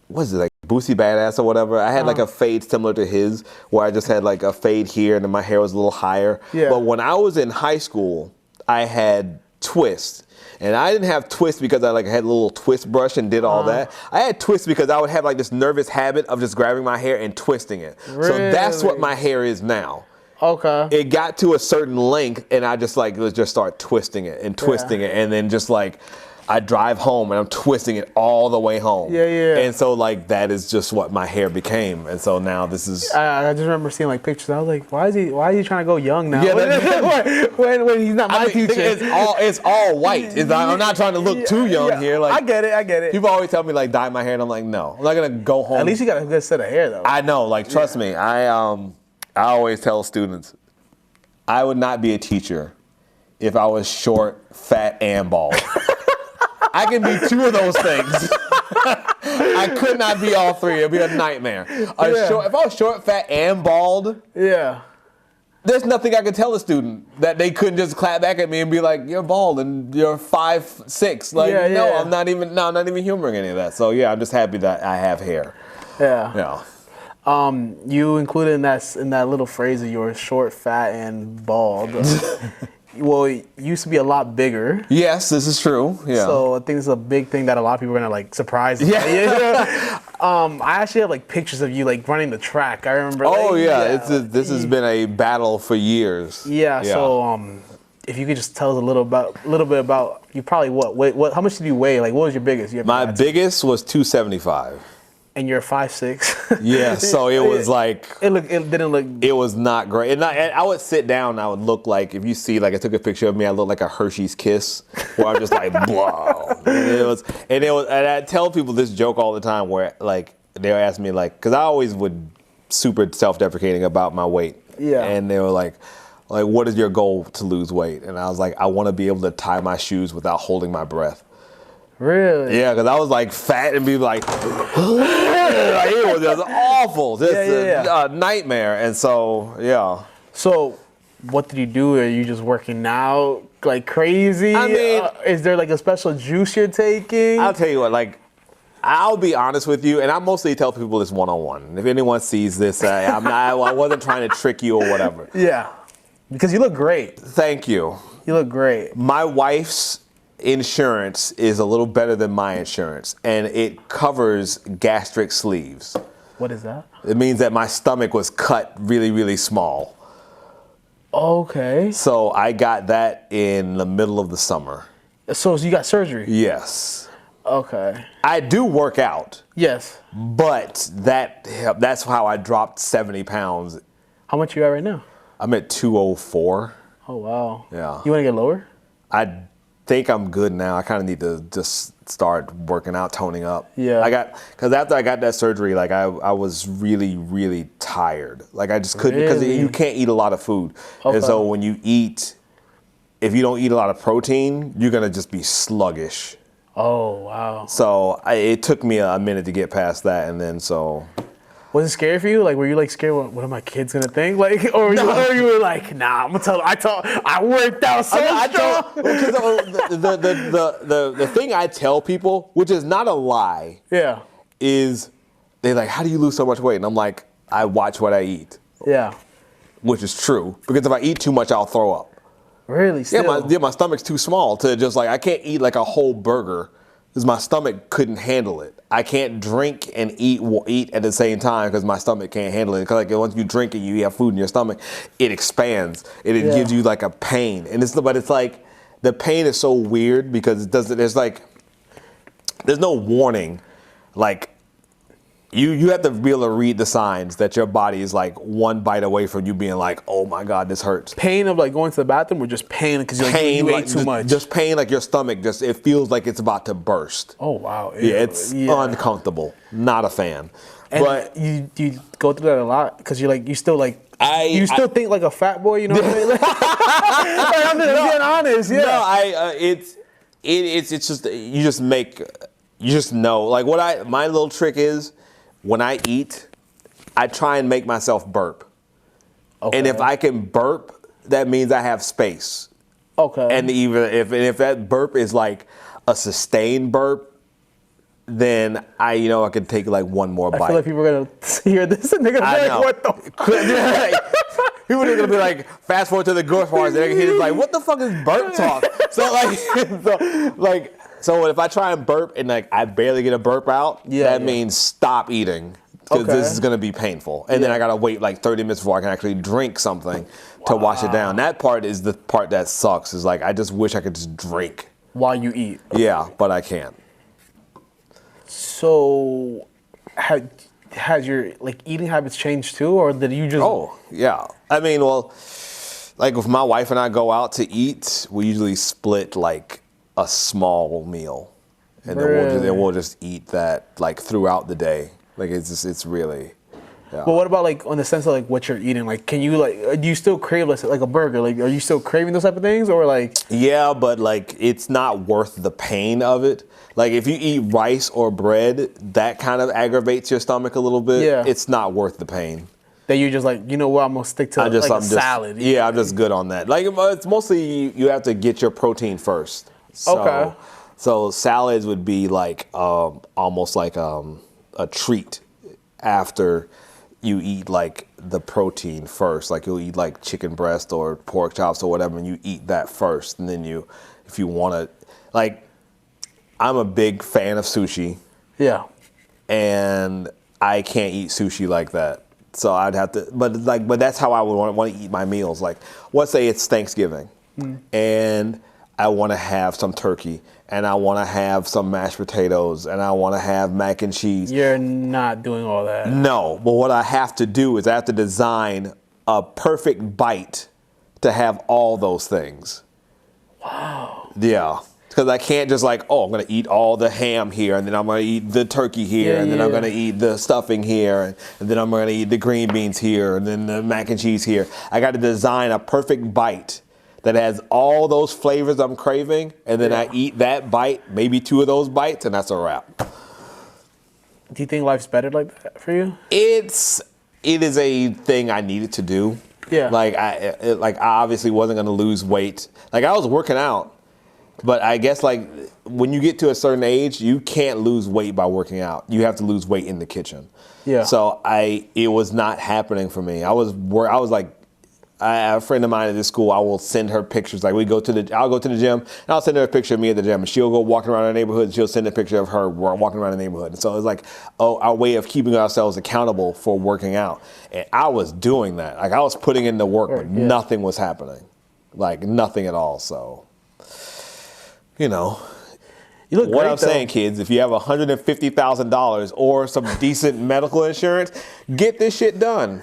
what is it, like Boosie Badass or whatever? I had like a fade similar to his where I just had like a fade here and then my hair was a little higher. Yeah. But when I was in high school, I had twists. And I didn't have twists because I like had a little twist brush and did all that. I had twists because I would have like this nervous habit of just grabbing my hair and twisting it. Really? So that's what my hair is now. Okay. It got to a certain length and I just like, let's just start twisting it and twisting it. And then just like, I drive home and I'm twisting it all the way home. Yeah. And so like that is just what my hair became. And so now this is. I just remember seeing like pictures. I was like, why is he trying to go young now? Yeah, when he's not my teacher. It's all white. I'm not trying to look too young here. Like I get it. People always tell me like dye my hair, and I'm like, no, I'm not gonna go home. At least you got a good set of hair though. I know. Like trust me. I always tell students, I would not be a teacher if I was short, fat, and bald. I can be two of those things. I could not be all three. It'd be a nightmare. If I was short, fat, and bald, there's nothing I could tell a student that they couldn't just clap back at me and be like, "You're bald and you're 5'6". Like, I'm not even humoring any of that. So yeah, I'm just happy that I have hair. Yeah. You included in that little phrase that you're short, fat, and bald. Well, it used to be a lot bigger. Yes, this is true. Yeah. So I think this is a big thing that a lot of people are gonna like surprise. Yeah. I actually have like pictures of you like running the track. I remember. This has been a battle for years. Yeah. So if you could just tell us a little bit about you probably what how much did you weigh? Like what was your biggest? My biggest was 275. And you're 5'6". Yeah, so it was like it didn't look. It was not great. And I would sit down and I would look like, if you see, like I took a picture of me, I look like a Hershey's Kiss, where I'm just like, whoa. And I tell people this joke all the time where like they'll ask me like, because I always would super self-deprecating about my weight. Yeah. And they were like, what is your goal to lose weight? And I was like, I want to be able to tie my shoes without holding my breath. Really? Yeah, because I was like fat and be like, it was just awful. Just a nightmare. And so, yeah. So, what did you do? Are you just working out like crazy? I mean, is there like a special juice you're taking? I'll tell you what, like, I'll be honest with you, and I mostly tell people this one-on-one. If anyone sees this, I wasn't trying to trick you or whatever. Yeah, because you look great. Thank you. You look great. My wife's insurance is a little better than my insurance, and it covers gastric sleeves. What is that? It means that my stomach was cut really, really small. Okay. So I got that in the middle of the summer. So you got surgery? Yes. Okay. I do work out. Yes. But that's how I dropped 70 pounds. How much you at right now? I'm at 204. Oh, wow. Yeah. You want to get lower? I think I'm good now. I kind of need to just start working out, toning up. Yeah. Because after I got that surgery, like I was really, really tired. Like I just couldn't, because you can't eat a lot of food. Okay. And so when you eat, if you don't eat a lot of protein, you're gonna just be sluggish. Oh wow. So it took me a minute to get past that, and then so. Was it scary for you? Like, were you like scared? What are my kids gonna think? Like, or you were like, nah, I'm gonna tell them. I worked out so strong. Because the thing I tell people, which is not a lie, Yeah. is they're like, how do you lose so much weight? And I'm like, I watch what I eat. Yeah. Which is true, because if I eat too much, I'll throw up. Really? Still? Yeah, my stomach's too small to just like, I can't eat like a whole burger because my stomach couldn't handle it. I can't drink and eat at the same time because my stomach can't handle it. Because like once you drink and you have food in your stomach, it expands and it gives you like a pain. And but it's like the pain is so weird because it doesn't. There's no warning. Like you have to be able to read the signs that your body is like one bite away from you being like, oh my God, this hurts. Pain of like going to the bathroom, or just pain because you ate too much? Just pain, like your stomach, it feels like it's about to burst. Oh wow. Yeah, it's uncomfortable. Not a fan. And but you go through that a lot because you still think like a fat boy, you know what I mean? Like, I'm just being honest. Yeah. No, it's just you just know. Like my little trick is when I eat, I try and make myself burp. Okay. And if I can burp, that means I have space. Okay. And even if that burp is like a sustained burp, then I can take like one more bite. I feel like people are gonna hear this and they're gonna be like, "What the?" People are gonna be like, fast forward to the grocery stores, and they're gonna hear this like, "What the fuck is burp talk?" So if I try and burp and like I barely get a burp out, that means stop eating because this is gonna be painful, and then I gotta wait like 30 minutes before I can actually drink something to wash it down. That part is the part that sucks. Is like I just wish I could just drink while you eat. Yeah, but I can't. So, has your like eating habits changed too, or did you just? Oh yeah, I mean, well, like if my wife and I go out to eat, we usually split like a small meal, and then we'll just eat that like throughout the day. Like it's really. Yeah. But what about like on the sense of like what you're eating? Like, can you like do you still crave like a burger? Like, are you still craving those type of things, or like? Yeah, but like it's not worth the pain of it. Like if you eat rice or bread, that kind of aggravates your stomach a little bit. Yeah. It's not worth the pain. That you just like, you know what, I'm gonna stick to a salad. Yeah, I'm just good on that. Like it's mostly you have to get your protein first. So, okay. So salads would be like almost like a treat after you eat like the protein first. Like you'll eat like chicken breast or pork chops or whatever, and you eat that first, and then if you want to, like, I'm a big fan of sushi. Yeah. And I can't eat sushi like that. So I'd have to, but that's how I would want to eat my meals. Like, let's say it's Thanksgiving, and I want to have some turkey, and I want to have some mashed potatoes, and I want to have mac and cheese. You're not doing all that. No, but what I have to do is I have to design a perfect bite to have all those things. Wow. Yeah. Because I can't just like, I'm going to eat all the ham here, and then I'm going to eat the turkey here, and then I'm going to eat the stuffing here, and then I'm going to eat the green beans here, and then the mac and cheese here. I got to design a perfect bite that has all those flavors I'm craving, and then I eat that bite, maybe 2 of those bites, and that's a wrap. Do you think life's better like that for you? It is a thing I needed to do. Yeah. Like I obviously wasn't going to lose weight. Like I was working out. But I guess like when you get to a certain age, you can't lose weight by working out. You have to lose weight in the kitchen. Yeah. So it was not happening for me. I was like, a friend of mine at this school, I will send her pictures. Like I'll go to the gym and I'll send her a picture of me at the gym, and she'll go walking around the neighborhood and she'll send a picture of her walking around the neighborhood. And so it's like, our way of keeping ourselves accountable for working out. And I was doing that. Like I was putting in the work, but nothing was happening. Like nothing at all. So. You know, you look what great, I'm saying, kids, if you have $150,000 or some decent medical insurance, get this shit done.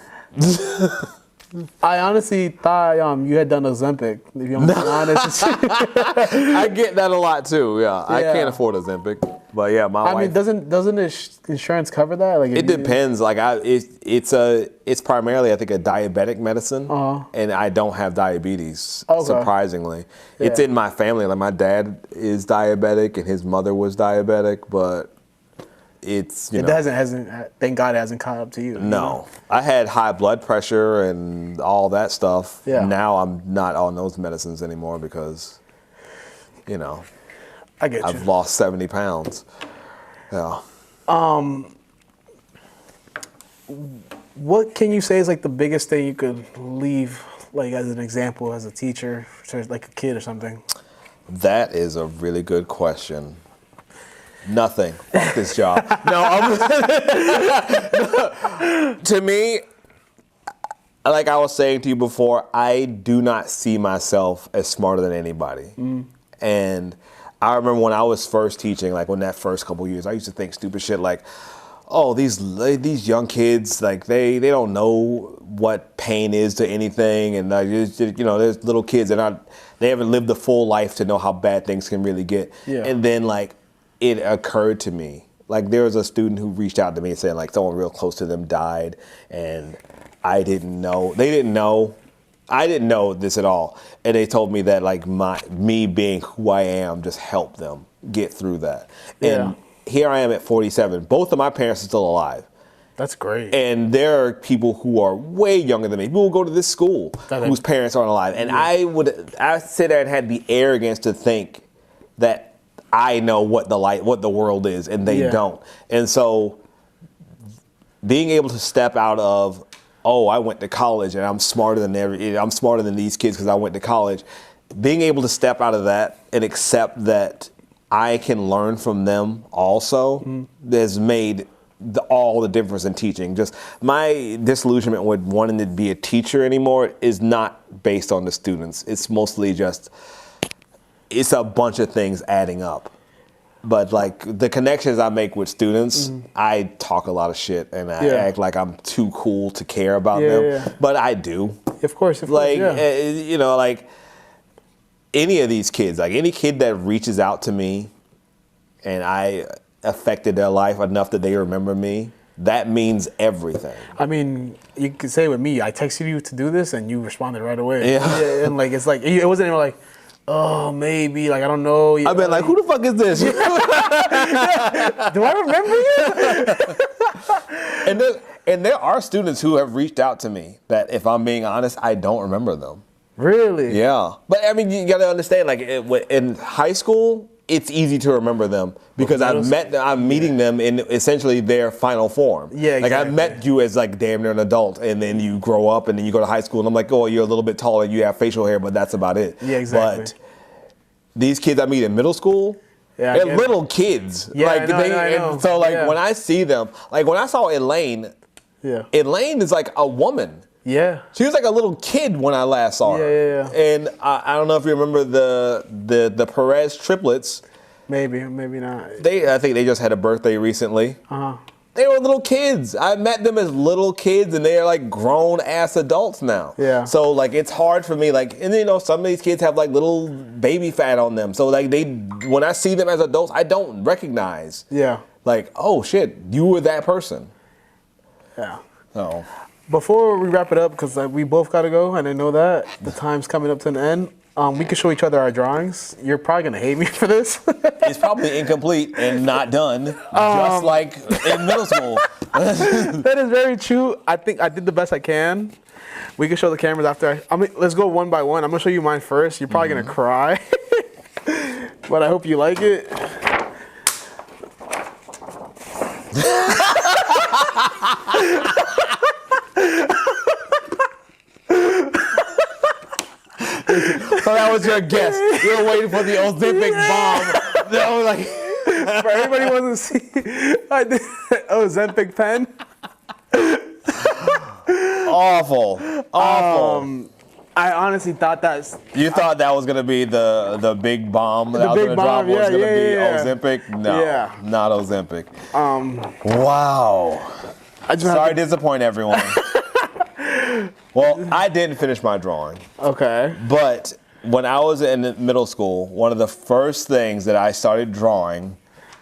I honestly thought you had done Ozempic, if you're honest. I get that a lot too, yeah. I can't afford Ozempic. But yeah, my I wife. mean, doesn't insurance cover that? Like, It depends. Like it's primarily I think a diabetic medicine, and I don't have diabetes. Okay. Surprisingly, it's in my family. Like my dad is diabetic, and his mother was diabetic, but it's hasn't. Thank God, it hasn't caught up to you. No, I had high blood pressure and all that stuff. Yeah. Now I'm not on those medicines anymore because, I get you. I've lost 70 pounds. Yeah. What can you say is like the biggest thing you could leave, like as an example, as a teacher, to like a kid or something? That is a really good question. Nothing. Fuck this job. To me, like I was saying to you before, I do not see myself as smarter than anybody. And I remember when I was first teaching, like when that first couple years, I used to think stupid shit like, oh, these young kids, like they don't know what pain is to anything, and there's little kids they haven't lived the full life to know how bad things can really get. Yeah. And then like it occurred to me, like there was a student who reached out to me saying like someone real close to them died, and I didn't know. They didn't know. I didn't know this at all, and they told me that like me being who I am just helped them get through that. And here I am at 47. Both of my parents are still alive. That's great. And there are people who are way younger than me, who will go to this school whose parents aren't alive. And I sit there and had the arrogance to think that I know what the world is, and they don't. And so being able to step out of, oh, I went to college and I'm smarter than these kids because I went to college. Being able to step out of that and accept that I can learn from them also has made all the difference in teaching. Just my disillusionment with wanting to be a teacher anymore is not based on the students. It's mostly just, it's a bunch of things adding up. But like the connections I make with students, I talk a lot of shit and I act like I'm too cool to care about them. But I do. Of course. Like, like any of these kids, like any kid that reaches out to me and I affected their life enough that they remember me, that means everything. I mean, you could say with me, I texted you to do this and you responded right away. Yeah. And like, it's like, it wasn't even like, oh, maybe, like, I don't know. I've been like, who the fuck is this? Do I remember you? And there are students who have reached out to me that, if I'm being honest, I don't remember them. Really? Yeah. But I mean, you got to understand, like in high school, it's easy to remember them because I'm meeting them in essentially their final form. Yeah, exactly. Like I met you as like damn near an adult, and then you grow up and then you go to high school and I'm like, oh, you're a little bit taller, you have facial hair, but that's about it. Yeah, exactly. But these kids I meet in middle school, they're little kids. Yeah, like I know. And so like when I see them, like when I saw Elaine, Elaine is like a woman. Yeah. She was like a little kid when I last saw her. Yeah. And I don't know if you remember the Perez triplets. Maybe not. I think they just had a birthday recently. They were little kids. I met them as little kids, and they are like grown ass adults now. Yeah. So like it's hard for me. Like, and some of these kids have like little baby fat on them. So like when I see them as adults, I don't recognize. Yeah. Like, oh shit, you were that person. Yeah. Oh. Before we wrap it up, because we both got to go, and I know that the time's coming up to an end. We can show each other our drawings. You're probably gonna hate me for this. It's probably incomplete and not done, just like in middle school. That is very true. I think I did the best I can. We can show the cameras after. Let's go one by one. I'm gonna show you mine first. You're probably gonna cry, but I hope you like it. So that was your guess. You were waiting for the Ozempic bomb. That was like, for everybody who wants to see, I did Ozempic pen. Awful. I honestly thought You thought that was gonna be the big bomb that I was gonna drop was gonna be Ozempic? No, not Ozempic. Wow. Sorry to disappoint everyone. Well, I didn't finish my drawing. Okay. But when I was in middle school, one of the first things that I started drawing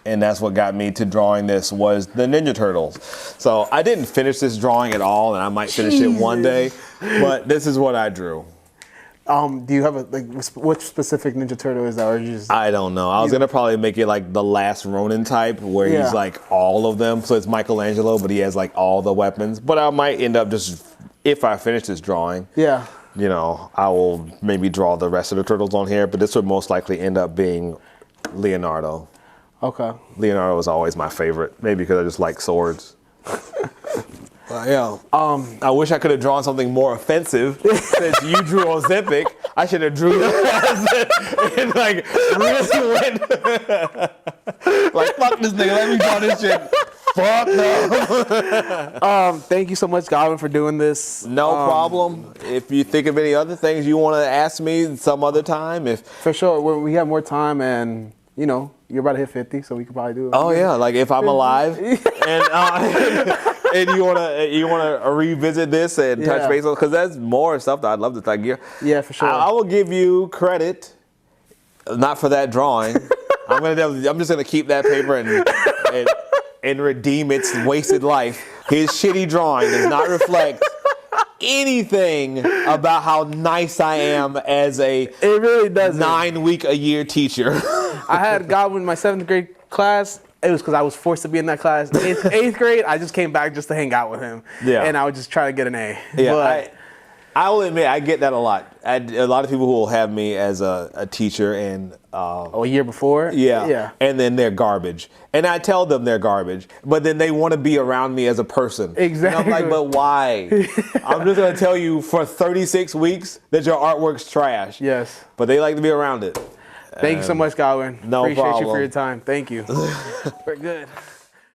And that's what got me to drawing this was the Ninja Turtles. So I didn't finish this drawing at all, and I might finish it one day. But this is what I drew. Do you have which specific Ninja Turtle is that, or you just? I don't know. I was gonna probably make it like the last Ronin type, where he's like all of them. So it's Michelangelo, but he has like all the weapons. But I might end up just, if I finish this drawing, Yeah. you know, I will maybe draw the rest of the turtles on here. But this would most likely end up being Leonardo. Okay. Leonardo was always my favorite, maybe because I just like swords. Yeah. I wish I could have drawn something more offensive. Since you drew Ozempic, I should have drew that and like really went like fuck this nigga. Let me draw this shit. Fuck no. Thank you so much, Godwin, for doing this. No problem. If you think of any other things you want to ask me some other time, for sure, when we have more time, and you know, you're about to hit 50, so we could probably do it. Oh yeah, like if I'm alive and you wanna revisit this and touch base on, because there's more stuff that I'd love to thank you. Yeah, for sure. I will give you credit, not for that drawing. I'm just gonna keep that paper and redeem its wasted life. His shitty drawing does not reflect anything about how nice I am as a It really doesn't. 9-week-a-year teacher. I had Godwin in my 7th grade class. It was because I was forced to be in that class. 8th grade, I just came back just to hang out with him. Yeah. And I would just try to get an A. Yeah, But I will admit, I get that a lot. A lot of people who will have me as a teacher and a year before? yeah, and then they're garbage. And I tell them they're garbage, but then they want to be around me as a person. Exactly. And I'm like, but why? I'm just going to tell you for 36 weeks that your artwork's trash. Yes. But they like to be around it. Thank you so much, Godwin. No Appreciate you problem. for your time. Thank you. We're good.